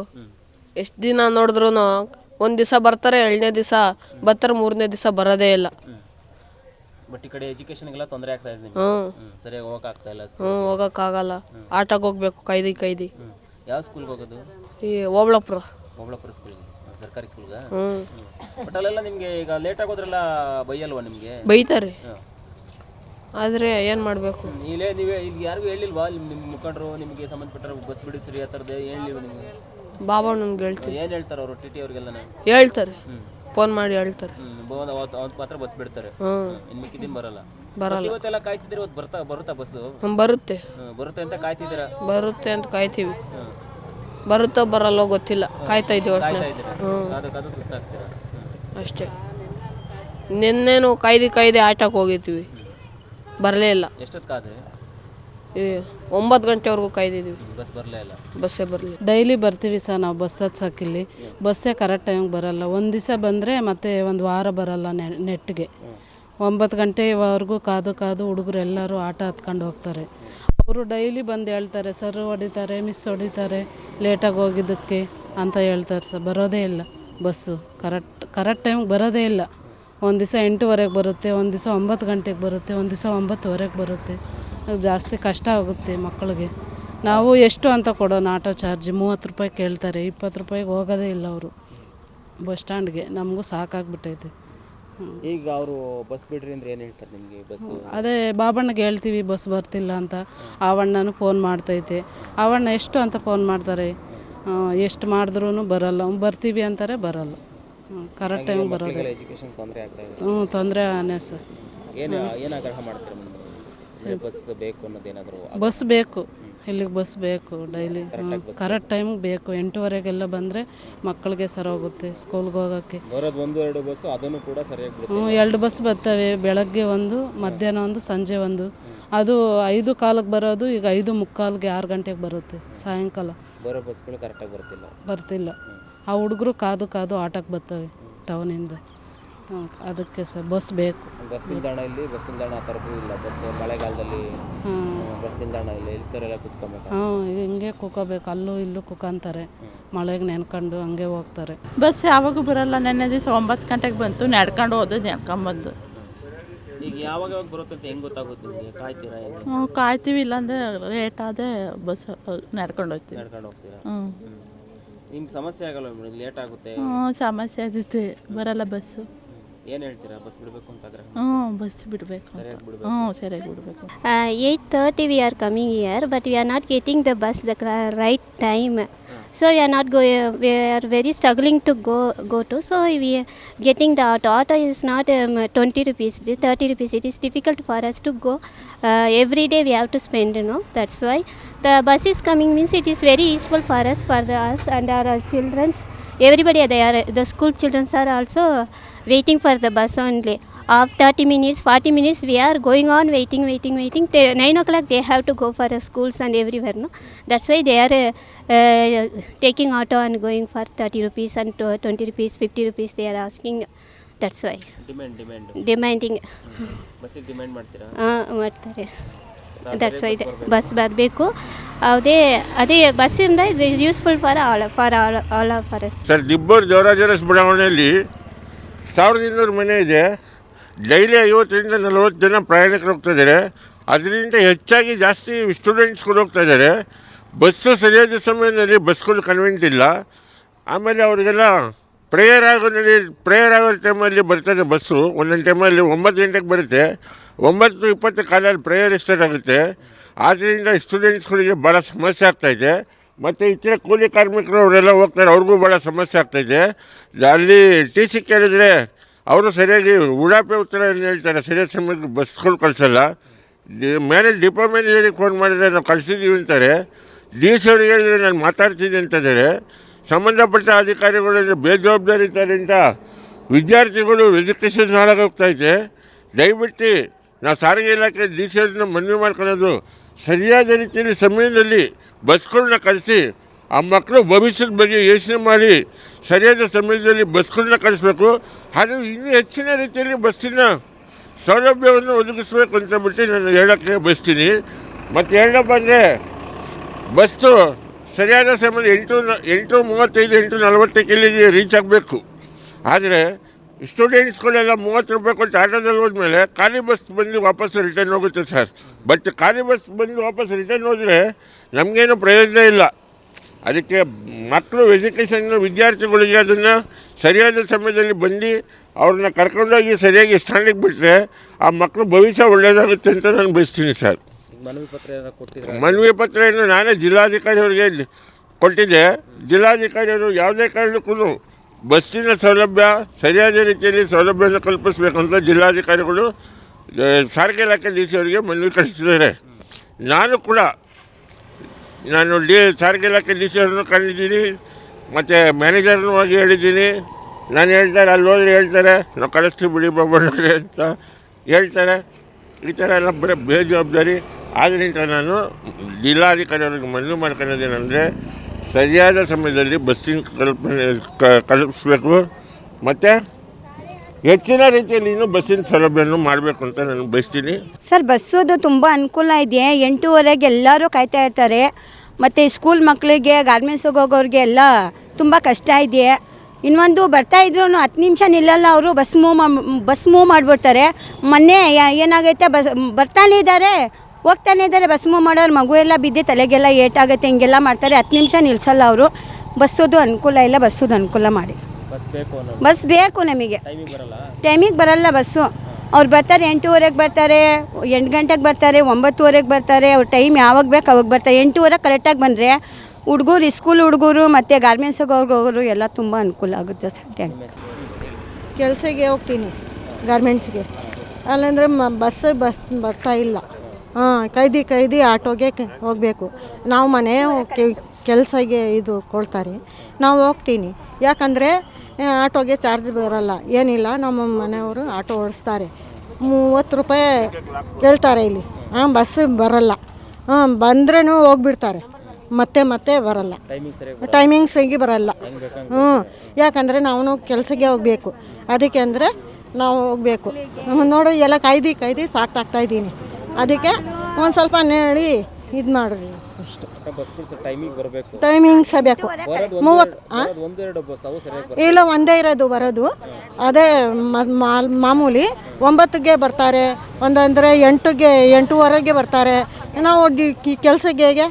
ಎಷ್ಟು ದಿನ ನೋಡಿದ್ರು ಒಂದು ದಿವಸ ಬರ್ತಾರೆ, 2ನೇ ದಿವಸ ಬರ್ತಾರೆ, 3ನೇ ದಿವಸ ಬರೋದೇ ಇಲ್ಲ. ಬಟ್ ಈ ಕಡೆ ಎಜುಕೇಶನ್ಗೆಲ್ಲ ತೊಂದರೆ ಆಗ್ತಾ ಇದೆ. ಸರಿಯಾಗಿ ಹೋಗಕ್ಕಾಗ್ತಾ ಇಲ್ಲ. ಹೋಗೋಕ್ಕಾಗಲ್ಲ, ಆಟೋಗೆ ಹೋಗ್ಬೇಕು ಕಾಯ್ದು. ಯಾವ ಸ್ಕೂಲ್ಗೆ ಹೋಗೋದು? ಈ ಓಬಳಾಪುರ ಸ್ಕೂಲ್ಗೆ, ಸರ್ಕಾರಿ ಸ್ಕೂಲ್ಗೆ. ಬಟ್ ಅಲ್ಲೆಲ್ಲ ನಿಮಗೆ ಈಗ ಲೇಟ್ ಆಗೋದ್ರೆಲ್ಲ ಬೈಯಲ್ವಾ ನಿಮಗೆ? ಬೈತಾರೆ, ಆದರೆ ಏನು ಮಾಡಬೇಕು? ನೀವೇ ಇಲ್ಲಿ ಯಾರಿಗೂ ಹೇಳಿಲ್ವಾ? ನಿಮ್ಮ ಮುಖಂಡರು ನಿಮಗೆ ಸಂಬಂಧಪಟ್ಟರು ಬಸ್ ಬಿಡಿಸ್ರಿ ಆ ಥರದ್ದು ಹೇಳಿಲ್ವ ನಿಮಗೆ? ಬಾಬಾ ನಮ್ಗೆ ಹೇಳ್ತಾರೆ. ಏನು ಹೇಳ್ತಾರೆ ಅವರು? TT ಅವ್ರಿಗೆಲ್ಲ ಹೇಳ್ತಾರೆ, ಫೋನ್ ಮಾಡಿ ಹೇಳ್ತಾರೆ. ಅವತ್ತು ಮಾತ್ರ ಬಸ್ ಬಿಡ್ತಾರೆ, ಇನ್ನು ಮಿಕ್ಕಿದಿನ ಬರಲ್ಲ. ಇವತ್ತೆಲ್ಲ ಕಾಯ್ತಿದ್ರೆ ಇವತ್ತು ಬರುತ್ತಾ ಬಸ್ಸು? ಬರುತ್ತೆ ಅಂತ ಕಾಯ್ತಿದ್ದೀರಾ? ಬರುತ್ತೆ ಅಂತ ಕಾಯ್ತೀವಿ, ಬರುತ್ತೋ ಬರಲ್ಲೋ ಗೊತ್ತಿಲ್ಲ, ಕಾಯ್ತಾ ಇದ್ದೀವಿ. ಸುಸ್ತಾಗ್ತೀರಾ ಅಷ್ಟೇ. ನಿನ್ನೇನು ಕಾಯ್ದು ಆಟೋಕ್ಕೆ ಹೋಗಿದ್ದೀವಿ, ಬರಲೇ ಇಲ್ಲ. ಎಷ್ಟೊತ್ತು ಕಾದ್ರೆ? 9 ಗಂಟೆವರೆಗೂ ಕಾಯ್ದಿದ್ದೀವಿ, ಬಸ್ ಬರಲೇ ಇಲ್ಲ. ಬಸ್ಸೇ ಬರಲಿ. ಡೈಲಿ ಬರ್ತೀವಿ ಸರ್ ನಾವು ಬಸ್ ಹತ್ಸಕ್ಕಿಲ್ಲಿ. ಬಸ್ಸೇ ಕರೆಕ್ಟ್ ಟೈಮಿಗೆ ಬರಲ್ಲ. ಒಂದು ದಿವಸ ಬಂದರೆ ಮತ್ತೆ ಒಂದು ವಾರ ಬರಲ್ಲ ನೆಟ್ಟಿಗೆ. 9 ಗಂಟೆವರೆಗೂ ಕಾದು ಹುಡುಗರು ಎಲ್ಲರೂ ಆಟ ಹತ್ಕೊಂಡು ಹೋಗ್ತಾರೆ. ಅವರು ಡೈಲಿ ಬಂದು ಹೇಳ್ತಾರೆ, ಸರ್ ಹೊಡಿತಾರೆ, ಮಿಸ್ ಹೊಡಿತಾರೆ ಲೇಟಾಗಿ ಹೋಗಿದ್ದಕ್ಕೆ ಅಂತ ಹೇಳ್ತಾರೆ ಸರ್. ಬರೋದೇ ಇಲ್ಲ ಬಸ್ಸು, ಕರೆಕ್ಟ್ ಟೈಮಿಗೆ ಬರೋದೇ ಇಲ್ಲ. ಒಂದು ದಿವಸ 8:00ವರೆಗೆ ಬರುತ್ತೆ, ಒಂದು ದಿವಸ 9 ಗಂಟೆಗೆ ಬರುತ್ತೆ, ಒಂದು ದಿವಸ 9:00ವರೆಗೆ ಬರುತ್ತೆ. ಜಾಸ್ತಿ ಕಷ್ಟ ಆಗುತ್ತೆ ಮಕ್ಕಳಿಗೆ. ನಾವು ಎಷ್ಟು ಅಂತ ಕೊಡೋಣ ಆಟೋ ಚಾರ್ಜ್? 30 ರೂಪಾಯಿ ಕೇಳ್ತಾರೆ, 20 ರೂಪಾಯಿಗೆ ಹೋಗೋದೇ ಇಲ್ಲ ಅವರು ಬಸ್ ಸ್ಟ್ಯಾಂಡ್ಗೆ. ನಮಗೂ ಸಾಕಾಗ್ಬಿಟ್ಟೈತೆ. ಈಗ ಅವರು ಬಸ್ ಬಿಡ್ರಿ ಅಂದ್ರೆ ಏನು ಹೇಳ್ತಾರೆ ನಿಮಗೆ? ಬಸ್ಸು ಅದೇ ಬಾಬಣ್ಣಗೆ ಹೇಳ್ತೀವಿ ಬಸ್ ಬರ್ತಿಲ್ಲ ಅಂತ, ಆವಣ್ಣನೂ ಫೋನ್ ಮಾಡ್ತೈತೆ. ಆವಣ್ಣ ಎಷ್ಟು ಅಂತ ಫೋನ್ ಮಾಡ್ತಾರೆ, ಎಷ್ಟು ಮಾಡಿದ್ರೂ ಬರಲ್ಲ, ಬರ್ತೀವಿ ಅಂತಾರೆ ಬರಲ್ಲ, ಕರೆಕ್ಟ್ ಟೈಮ್ ಬರೋದು. ಎಜುಕೇಶನ್ ತೊಂದರೆ ಆಗ್ತಾ ಇದೆ. ತೊಂದರೆ ಆನೆ ಸರ್. ಏನು ಆಗ್ರಹ ಮಾಡ್ತೀರಾ ಬಸ್ ಬೇಕು ಅನ್ನೋದೇನಾದರೂ? ಬಸ್ ಬೇಕು, ಇಲ್ಲಿಗೆ ಬಸ್ ಬೇಕು ಡೈಲಿ, ಕರೆಕ್ಟ್ ಟೈಮ್ಗೆ ಬೇಕು. 8:15ಗೆಲ್ಲ ಬಂದರೆ ಮಕ್ಕಳಿಗೆ ಸರೋಗುತ್ತೆ ಸ್ಕೂಲ್ಗೆ ಹೋಗೋಕ್ಕೆ. ಬರೋದು 1-2 ಬಸ್ಸು, ಅದನ್ನು ಕೂಡ ಸರಿಯಾಗಿ ಬಿಡುತ್ತೆ. 2 ಬಸ್ ಬರ್ತವೆ, ಬೆಳಗ್ಗೆ ಒಂದು, ಮಧ್ಯಾಹ್ನ ಒಂದು, ಸಂಜೆ ಒಂದು. ಅದು 5:15ಕ್ಕೆ ಬರೋದು, ಈಗ 5:45ಗೆ 6 ಗಂಟೆಗೆ ಬರುತ್ತೆ ಸಾಯಂಕಾಲ. ಬರೋ ಬಸ್ಗಳು ಕರೆಕ್ಟಾಗಿ ಬರ್ತಿಲ್ಲ. ಆ ಹುಡುಗರು ಕಾದು ಆಟೋಕ್ಕೆ ಬರ್ತವೆ ಟೌನಿಂದ. ಅದಕ್ಕೆ ಸರ್ ಬಸ್ ಬೇಕು. ಬಸ್ ನಿಲ್ದಾಣ ಆ ಥರದ್ದು ಇಲ್ಲ. ಬಸ್ ಮಳೆಗಾಲದಲ್ಲಿ ಬಸ್ ನಿಲ್ದಾಣ ಇಲ್ಲ, ಇಲ್ತರೆಲ್ಲ ಕುತ್ಕೊಬೇಕು. ಹಿಂಗೆ ಕುಕ್ಕೋಬೇಕು, ಅಲ್ಲೂ ಇಲ್ಲೂ ಕುಕ್ಕಂತಾರೆ, ಮಳೆಗೆ ನೆನ್ಕೊಂಡು ಹಂಗೆ ಹೋಗ್ತಾರೆ. ಬಸ್ ಯಾವಾಗೂ ಬರಲ್ಲ. ನೆನ್ನೆ ದಿವಸ 9 ಗಂಟೆಗೆ ಬಂತು, ನಡ್ಕೊಂಡು ಹೋದ, ನಡ್ಕೊಂಬಂದು. ಈಗ ಯಾವಾಗ ಬರುತ್ತೆ ಅಂತ ಹೆಂಗೆ ಗೊತ್ತಾಗುತ್ತೆ ನಿಮಗೆ? ಕಾಯ್ತೀರಾ? ಕಾಯ್ತೀವಿ, ಇಲ್ಲಾಂದರೆ ಲೇಟ್ ಆದರೆ ಬಸ್ ನಡ್ಕೊಂಡು ಹೋಗ್ತೀವಿ. ನಡ್ಕೊಂಡು ಹೋಗ್ತೀರಾ? ನಿಮ್ಗೆ ಸಮಸ್ಯೆ ಆಗಲ್ಲ ಮೇಡಮ್? ಲೇಟ್ ಆಗುತ್ತೆ. ಸಮಸ್ಯೆ ಆಗುತ್ತೆ, ಬರಲ್ಲ ಬಸ್ಸು. ಏನು ಹೇಳ್ತೀರಾ? ಬಸ್ ಬಿಡಬೇಕು ಅಂತ ಆಗ್ರಹ? ಬಸ್ ಬಿಡಬೇಕು, ಸರಿಯಾಗಿ ಬಿಡಬೇಕು. 8:30 we are coming here, but we are not getting the bus the right time. So we are not going. We are very struggling to go to. So we are getting the auto. Auto is not 20 rupees. It is 30 rupees. It is difficult for us to go. Every day we have to spend. That's why the bus is coming means it is very useful for us, us and our children. Everybody, the school children are also waiting for the bus only. Of 30 minutes, 40 minutes, we are going on waiting. 9 o'clock they have to go for schools and everywhere. No, that's why they are taking auto and going for 30 rupees and 20 rupees, 50 rupees. They are asking. That's why. Demanding. ಬಸ್ಸಿಗೆ demand ಮಾಡ್ತೀರಾ? ಮಾಡ್ತಾರೆ. That's why bus ಬರಬೇಕು. ಅದೇ ಬಸ್ಸಿಂದ ಇದು useful for all of us. Sir, Dibbur Devaraj Urs ಬಡಾವಣೆಯಲ್ಲಿ 1200 ಮನೆ ಇದೆ. Daily 50ರಿಂದ 40 ಜನ ಪ್ರಯಾಣಿಕರು ಹೋಗ್ತಾ ಇದ್ದಾರೆ. ಅದರಿಂದ ಹೆಚ್ಚಾಗಿ ಜಾಸ್ತಿ ಸ್ಟೂಡೆಂಟ್ಸ್ಗಳು ಹೋಗ್ತಾ ಇದ್ದಾರೆ. ಬಸ್ಸು ಸರಿಯಾದ ಸಮಯದಲ್ಲಿ ಬಸ್ಗಳು ಕನ್ವೆಂಟ್ ಇಲ್ಲ. ಆಮೇಲೆ ಅವರಿಗೆಲ್ಲ ಪ್ರೇಯರ್ ಆಗೋ ಟೈಮಲ್ಲಿ ಬರ್ತದೆ ಬಸ್ಸು. ಒಂದೊಂದು ಟೈಮಲ್ಲಿ 9 ಗಂಟೆಗೆ ಬರುತ್ತೆ, 9:20 ಕಾಲಲ್ಲಿ ಪ್ರೇಯರ್ ಸ್ಟಾರ್ಟ್ ಆಗುತ್ತೆ. ಆದ್ದರಿಂದ ಸ್ಟೂಡೆಂಟ್ಸ್ಗಳಿಗೆ ಭಾಳ ಸಮಸ್ಯೆ ಆಗ್ತಾಯಿದೆ. ಮತ್ತು ಇತರ ಕೂಲಿ ಕಾರ್ಮಿಕರು ಅವರೆಲ್ಲ ಹೋಗ್ತಾರೆ, ಅವ್ರಿಗೂ ಭಾಳ ಸಮಸ್ಯೆ ಆಗ್ತಾಯಿದೆ. ಅಲ್ಲಿ TC ಕೇಳಿದ್ರೆ ಅವರು ಸರಿಯಾಗಿ ಉಡಾಪೆ ಉತ್ತರ ಹೇಳ್ತಾರೆ, ಸರಿಯಾದ ಸಮಯಕ್ಕೆ ಬಸ್ಗಳು ಕಳಿಸಲ್ಲ. ಮೇಲೆ ಡಿಪೋ ಮ್ಯಾನೇಜರಿಗೆ ಫೋನ್ ಮಾಡಿದರೆ ನಾವು ಕಳಿಸಿದ್ದೀವಿ ಅಂತಾರೆ. DC ಅವ್ರಿಗೆ ಹೇಳಿದರೆ ನಾನು ಮಾತಾಡ್ತೀನಿ ಅಂತಿದ್ದಾರೆ. ಸಂಬಂಧಪಟ್ಟ ಅಧಿಕಾರಿಗಳು ಬೇಜವಾಬ್ದಾರಿತಾರಿಂದ ವಿದ್ಯಾರ್ಥಿಗಳು ಎಜುಕೇಷನ್ ಹಾಳಾಗೋಗ್ತಾಯಿದೆ. ದಯವಿಟ್ಟು ನಾವು ಸಾರಿಗೆ ಇಲಾಖೆ DC ಅವ್ರನ್ನ ಮನವಿ ಮಾಡ್ಕೊಳ್ಳೋದು, ಸರಿಯಾದ ರೀತಿಯಲ್ಲಿ ಸಮಯದಲ್ಲಿ ಬಸ್ಗಳನ್ನ ಕಳಿಸಿ ಆ ಮಕ್ಕಳು ಭವಿಷ್ಯದ ಬಗ್ಗೆ ಯೋಚನೆ ಮಾಡಿ ಸರಿಯಾದ ಸಮಯದಲ್ಲಿ ಬಸ್ಗಳನ್ನ ಕಳಿಸ್ಬೇಕು. ಹಾಗೂ ಇನ್ನೂ ಹೆಚ್ಚಿನ ರೀತಿಯಲ್ಲಿ ಬಸ್ಸಿನ ಸೌಲಭ್ಯವನ್ನು ಒದಗಿಸ್ಬೇಕು ಅಂತ ಬಿಟ್ಟು ನಾನು ಹೇಳೋಕ್ಕೆ ಬಯಸ್ತೀನಿ. ಮತ್ತು ಹೇಳಪ್ಪ ಅಂದರೆ ಬಸ್ಸು ಸರಿಯಾದ ಸಮಯದಲ್ಲಿ 8:35, 8:40 ಇಲ್ಲಿಗೆ ರೀಚ್ ಆಗಬೇಕು. ಆದರೆ ಸ್ಟೂಡೆಂಟ್ಸ್ಗಳೆಲ್ಲ 30 ರೂಪಾಯಿ ಕೊಟ್ಟು ಆಟೋದಲ್ಲಿ ಹೋದ್ಮೇಲೆ ಖಾಲಿ ಬಸ್ ಬಂದು ವಾಪಸ್ ರಿಟರ್ನ್ ಹೋಗುತ್ತೆ ಸರ್. ಬಟ್ ಖಾಲಿ ಬಸ್ ಬಂದು ವಾಪಸ್ ರಿಟರ್ನ್ ಹೋದರೆ ನಮಗೇನು ಪ್ರಯೋಜನ ಇಲ್ಲ. ಅದಕ್ಕೆ ಮಕ್ಕಳು ವಿದ್ಯಾರ್ಥಿಗಳಿಗೆ ಅದನ್ನು ಸರಿಯಾದ ಸಮಯದಲ್ಲಿ ಬಂದು ಅವ್ರನ್ನ ಕರ್ಕೊಂಡೋಗಿ ಸರಿಯಾಗಿ ಸ್ಟ್ಯಾಂಡಿಗೆ ಬಿಟ್ಟರೆ ಆ ಮಕ್ಕಳು ಭವಿಷ್ಯ ಒಳ್ಳೆಯದಾಗುತ್ತೆ ಅಂತ ನಾನು ಬಯಸ್ತೀನಿ ಸರ್. ಮನವಿ ಪತ್ರವನ್ನು ನಾನೇ ಜಿಲ್ಲಾಧಿಕಾರಿಯವರಿಗೆ ಕೊಟ್ಟಿದ್ದೆ. ಜಿಲ್ಲಾಧಿಕಾರಿಯವರು ಯಾವುದೇ ಕಾರಣಕ್ಕೂ ಬಸ್ಸಿನ ಸೌಲಭ್ಯ ಸರಿಯಾದ ರೀತಿಯಲ್ಲಿ ಸೌಲಭ್ಯವನ್ನು ಕಲ್ಪಿಸಬೇಕು ಅಂತ ಜಿಲ್ಲಾಧಿಕಾರಿಗಳು ಸಾರಿಗೆ ಇಲಾಖೆ DC ಅವರಿಗೆ ಮನವಿ ಕಳಿಸಿದ್ದಾರೆ. ನಾನು ಸಾರಿಗೆ ಇಲಾಖೆ DC ಅವ್ರನ್ನೂ ಕಂಡಿದ್ದೀನಿ, ಮತ್ತು ಮ್ಯಾನೇಜರ್ನೂ ಹೋಗಿ ಹೇಳಿದ್ದೀನಿ. ನಾನು ಹೇಳ್ತಾರೆ, ಅಲ್ಲಿ ಹೋದ್ರೆ ಹೇಳ್ತಾರೆ ನಾವು ಕಳಿಸ್ತೀವಿ ಬಿಡಿ ಬಾಬಣ್ಣವ್ರೆ ಅಂತ ಹೇಳ್ತಾರೆ. ಈ ಥರ ಎಲ್ಲ ಬರೀ ಬೇಜವಾಬ್ದಾರಿ. ಆದ್ದರಿಂದ ನಾನು ಜಿಲ್ಲಾಧಿಕಾರಿಯವ್ರಿಗೆ ಮನವಿ ಮಾಡ್ಕೊಳ್ಳೋದೇನೆಂದರೆ ಸರಿಯಾದ ಸಮಯದಲ್ಲಿ ಬಸ್ಸಿನ ಕಲ್ಪಿಸ್ಬೇಕು ಮತ್ತು ಹೆಚ್ಚಿನ ರೀತಿಯಲ್ಲಿ ಇನ್ನೂ ಬಸ್ಸಿನ ಸೌಲಭ್ಯವನ್ನು ಮಾಡಬೇಕು ಅಂತ ನಾನು ಬಯಸ್ತೀನಿ ಸರ್. ಬಸ್ಸದು ತುಂಬ ಅನುಕೂಲ ಇದೆ. 8:15 ಎಲ್ಲರೂ ಕಾಯ್ತಾ ಇರ್ತಾರೆ. ಮತ್ತು ಸ್ಕೂಲ್ ಮಕ್ಕಳಿಗೆ ಗಾರ್ಮೆಂಟ್ಸಿಗೆ ಹೋಗೋರಿಗೆ ಎಲ್ಲ ತುಂಬ ಕಷ್ಟ ಇದೆ. ಇನ್ನೊಂದು ಬರ್ತಾಯಿದ್ರು 10 ನಿಮಿಷ ನಿಲ್ಲಲ್ಲ ಅವರು, ಬಸ್ ಮೂವ್ ಮಾಡಿಬಿಡ್ತಾರೆ. ಮೊನ್ನೆ ಏನಾಗೈತೆ, ಬರ್ತಾನೆ ಇದ್ದಾರೆ ಬಸ್ ಮೂವ್ ಮಾಡೋರು, ಮಗು ಎಲ್ಲ ಬಿದ್ದು ತಲೆಗೆಲ್ಲ ಏಟಾಗುತ್ತೆ, ಹಿಂಗೆಲ್ಲ ಮಾಡ್ತಾರೆ. 10 ನಿಮಿಷ ನಿಲ್ಲಿಸಲ್ಲ ಅವರು. ಬಸ್ಸದು ಅನುಕೂಲ ಇಲ್ಲ, ಬಸ್ಸದು ಅನುಕೂಲ ಮಾಡಿ. ಬಸ್ ಬೇಕು ನಮಗೆ. ಟೈಮಿಗೆ ಬರಲ್ಲ ಬಸ್ಸು. ಅವ್ರು ಬರ್ತಾರೆ 8:15 ಬರ್ತಾರೆ, 8 ಗಂಟೆಗೆ ಬರ್ತಾರೆ, 9:15 ಬರ್ತಾರೆ. ಅವ್ರ ಟೈಮ್ ಯಾವಾಗ ಬೇಕು ಅವಾಗ ಬರ್ತಾರೆ. 8:15 ಕರೆಕ್ಟಾಗಿ ಬಂದರೆ ಹುಡುಗರು ಸ್ಕೂಲ್ ಹುಡುಗರು ಮತ್ತು ಗಾರ್ಮೆಂಟ್ಸಿಗೆ ಹೋಗೋರು ಎಲ್ಲ ತುಂಬ ಅನುಕೂಲ ಆಗುತ್ತೆ ಸರ್. ಕೆಲಸಕ್ಕೆ ಹೋಗ್ತೀನಿ ಗಾರ್ಮೆಂಟ್ಸ್ಗೆ, ಅಲ್ಲಂದರೆ ಬಸ್ ಬರ್ತಾ ಇಲ್ಲ. ಕೈದಿ ಆಟೋಗೆ ಹೋಗಬೇಕು. ನಾವು ಮನೆ ಕೆಲಸಕ್ಕೆ ಇದು ಕೊಡ್ತಾರೆ, ನಾವು ಹೋಗ್ತೀನಿ. ಯಾಕಂದರೆ ಆಟೋಗೆ ಚಾರ್ಜ್ ಬರೋಲ್ಲ, ಏನಿಲ್ಲ. ನಮ್ಮ ಮನೆಯವರು ಆಟೋ ಓಡಿಸ್ತಾರೆ, 30 ರೂಪಾಯಿ ಹೇಳ್ತಾರೆ ಇಲ್ಲಿ. ಬಸ್ ಬರೋಲ್ಲ, ಬಂದ್ರೂ ಹೋಗ್ಬಿಡ್ತಾರೆ, ಮತ್ತೆ ಬರಲ್ಲ, ಟೈಮಿಂಗ್ಸಿಗೆ ಬರಲ್ಲ. ಯಾಕಂದರೆ ನಾವು ಕೆಲಸಕ್ಕೆ ಹೋಗಬೇಕು, ಅದಕ್ಕೆ ಅಂದರೆ ನಾವು ಹೋಗಬೇಕು. ನೋಡು ಎಲ್ಲ ಕಾಯ್ದು ಸಾಕಾಗ್ತಾಯಿದ್ದೀನಿ. ಅದಕ್ಕೆ ಒಂದು ಸ್ವಲ್ಪ ಹೇಳಿ ಇದು ಮಾಡಿರಿ ಅಷ್ಟು. ಟೈಮಿಂಗ್ಸ್ ಬೇಕು. 30 ಇಲ್ಲ, ಒಂದೇ ಇರೋದು ಬರೋದು. ಅದೇ ಮಾಮೂಲಿ 9ಗೆ ಬರ್ತಾರೆ, ಒಂದಂದರೆ 8:30ಗೆ ಬರ್ತಾರೆ. ನಾವು ಕೆಲಸಕ್ಕೆ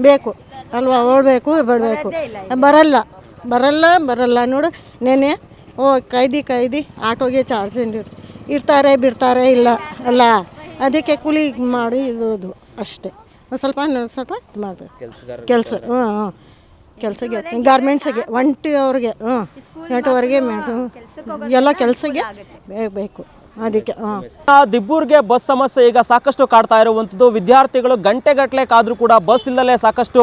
ಬೇಕು ಅಲ್ವಾ, ಓಡಬೇಕು ಬಿಡಬೇಕು. ಬರಲ್ಲ ನೋಡು. ನೆನೆ ಕೈದಿ ಆಟೋಗೆ ಚಾರ್ಜ್ ಇರ್ತಾರೆ, ಬಿಡ್ತಾರೆ ಇಲ್ಲ ಅಲ್ಲ. ಅದಕ್ಕೆ ಕೂಲಿ ಮಾಡಿ ಇರೋದು ಅಷ್ಟೇ. ಸ್ವಲ್ಪ ಇದು ಮಾಡಬೇಕು ಕೆಲಸಕ್ಕೆ ಗಾರ್ಮೆಂಟ್ಸಿಗೆ 1 ಅವ್ರಿಗೆ 8ವರೆಗೆ ಎಲ್ಲ ಕೆಲಸಕ್ಕೆ ಬೇಕು. ಅದಕ್ಕೆ ದಿಬ್ಬೂರ್ಗೆ ಬಸ್ ಸಮಸ್ಯೆ ಈಗ ಸಾಕಷ್ಟು ಕಾಡ್ತಾ ಇರುವಂಥದ್ದು. ವಿದ್ಯಾರ್ಥಿಗಳು ಗಂಟೆಗಟ್ಟಲೆ ಕಾದರೂ ಕೂಡ ಬಸ್ ಇಲ್ಲದೆ ಸಾಕಷ್ಟು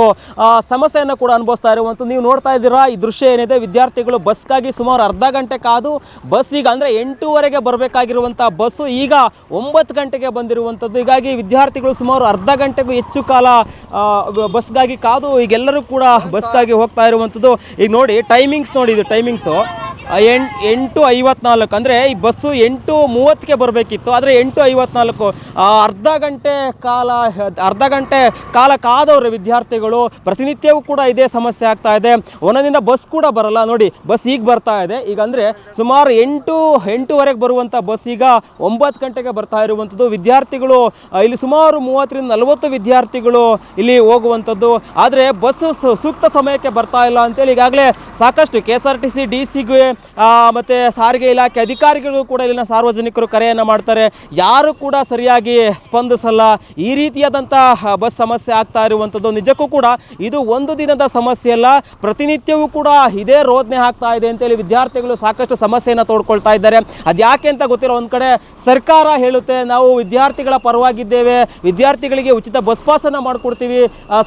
ಸಮಸ್ಯೆಯನ್ನು ಕೂಡ ಅನುಭವಿಸ್ತಾ ಇರುವಂಥದ್ದು. ನೀವು ನೋಡ್ತಾ ಇದ್ದೀರಾ ಈ ದೃಶ್ಯ ಏನಿದೆ, ವಿದ್ಯಾರ್ಥಿಗಳು ಬಸ್ಗಾಗಿ ಸುಮಾರು ಅರ್ಧ ಗಂಟೆ ಕಾದು ಬಸ್ ಈಗ ಅಂದರೆ 8:30ಗೆ ಬರಬೇಕಾಗಿರುವಂಥ ಬಸ್ಸು ಈಗ 9 ಗಂಟೆಗೆ ಬಂದಿರುವಂಥದ್ದು. ಹೀಗಾಗಿ ವಿದ್ಯಾರ್ಥಿಗಳು ಸುಮಾರು ಅರ್ಧ ಗಂಟೆಗೂ ಹೆಚ್ಚು ಕಾಲ ಬಸ್ಗಾಗಿ ಕಾದು ಈಗೆಲ್ಲರೂ ಕೂಡ ಬಸ್ಗಾಗಿ ಹೋಗ್ತಾ ಇರುವಂಥದ್ದು. ಈಗ ನೋಡಿ ಟೈಮಿಂಗ್ಸ್ ನೋಡಿ, ಇದು ಟೈಮಿಂಗ್ಸು 8:54 ಅಂದರೆ ಈ ಬಸ್ಸು 8:30ಗೆ ಬರಬೇಕಿತ್ತು, ಆದರೆ 8:54 ಅರ್ಧ ಗಂಟೆ ಕಾಲ ಕಾದವರು ವಿದ್ಯಾರ್ಥಿಗಳು. ಪ್ರತಿನಿತ್ಯವೂ ಕೂಡ ಇದೇ ಸಮಸ್ಯೆ ಆಗ್ತಾ ಇದೆ. ಒಂದೊಂದಿನ ಬಸ್ ಕೂಡ ಬರಲ್ಲ. ನೋಡಿ ಬಸ್ ಈಗ ಬರ್ತಾ ಇದೆ. ಈಗ ಅಂದರೆ ಸುಮಾರು 8:08ವರೆಗೆ ಬರುವಂಥ ಬಸ್ ಈಗ 9 ಗಂಟೆಗೆ ಬರ್ತಾ ಇರುವಂಥದ್ದು. ವಿದ್ಯಾರ್ಥಿಗಳು ಇಲ್ಲಿ ಸುಮಾರು 30ರಿಂದ 40 ವಿದ್ಯಾರ್ಥಿಗಳು ಇಲ್ಲಿ ಹೋಗುವಂಥದ್ದು. ಆದರೆ ಬಸ್ಸು ಸೂಕ್ತ ಸಮಯಕ್ಕೆ ಬರ್ತಾ ಇಲ್ಲ ಅಂತೇಳಿ ಈಗಾಗಲೇ ಸಾಕಷ್ಟು KSRTC DC ಮತ್ತು ಸಾರಿಗೆ ಇಲಾಖೆ ಅಧಿಕಾರಿಗಳು ಕೂಡ ಇಲ್ಲಿನ ಸಾರ್ವಜನಿಕರು ಕರೆಯನ್ನು ಮಾಡ್ತಾರೆ. ಯಾರು ಕೂಡ ಸರಿಯಾಗಿ ಸ್ಪಂದಿಸಲ್ಲ. ಈ ರೀತಿಯಾದಂಥ ಬಸ್ ಸಮಸ್ಯೆ ಆಗ್ತಾ ಇರುವಂಥದ್ದು. ನಿಜಕ್ಕೂ ಕೂಡ ಇದು ಒಂದು ದಿನದ ಸಮಸ್ಯೆ ಅಲ್ಲ, ಪ್ರತಿನಿತ್ಯವೂ ಕೂಡ ಇದೇ ರೋದನೆ ಆಗ್ತಾ ಇದೆ ಅಂತೇಳಿ ವಿದ್ಯಾರ್ಥಿಗಳು ಸಾಕಷ್ಟು ಸಮಸ್ಯೆಯನ್ನು ತೋಡ್ಕೊಳ್ತಾ ಇದ್ದಾರೆ. ಅದು ಯಾಕೆ ಅಂತ ಗೊತ್ತಿರೋ, ಒಂದು ಕಡೆ ಸರ್ಕಾರ ಹೇಳುತ್ತೆ ನಾವು ವಿದ್ಯಾರ್ಥಿಗಳ ಪರವಾಗಿದ್ದೇವೆ, ವಿದ್ಯಾರ್ಥಿಗಳಿಗೆ ಉಚಿತ ಬಸ್ ಪಾಸನ್ನು ಮಾಡಿಕೊಡ್ತೀವಿ,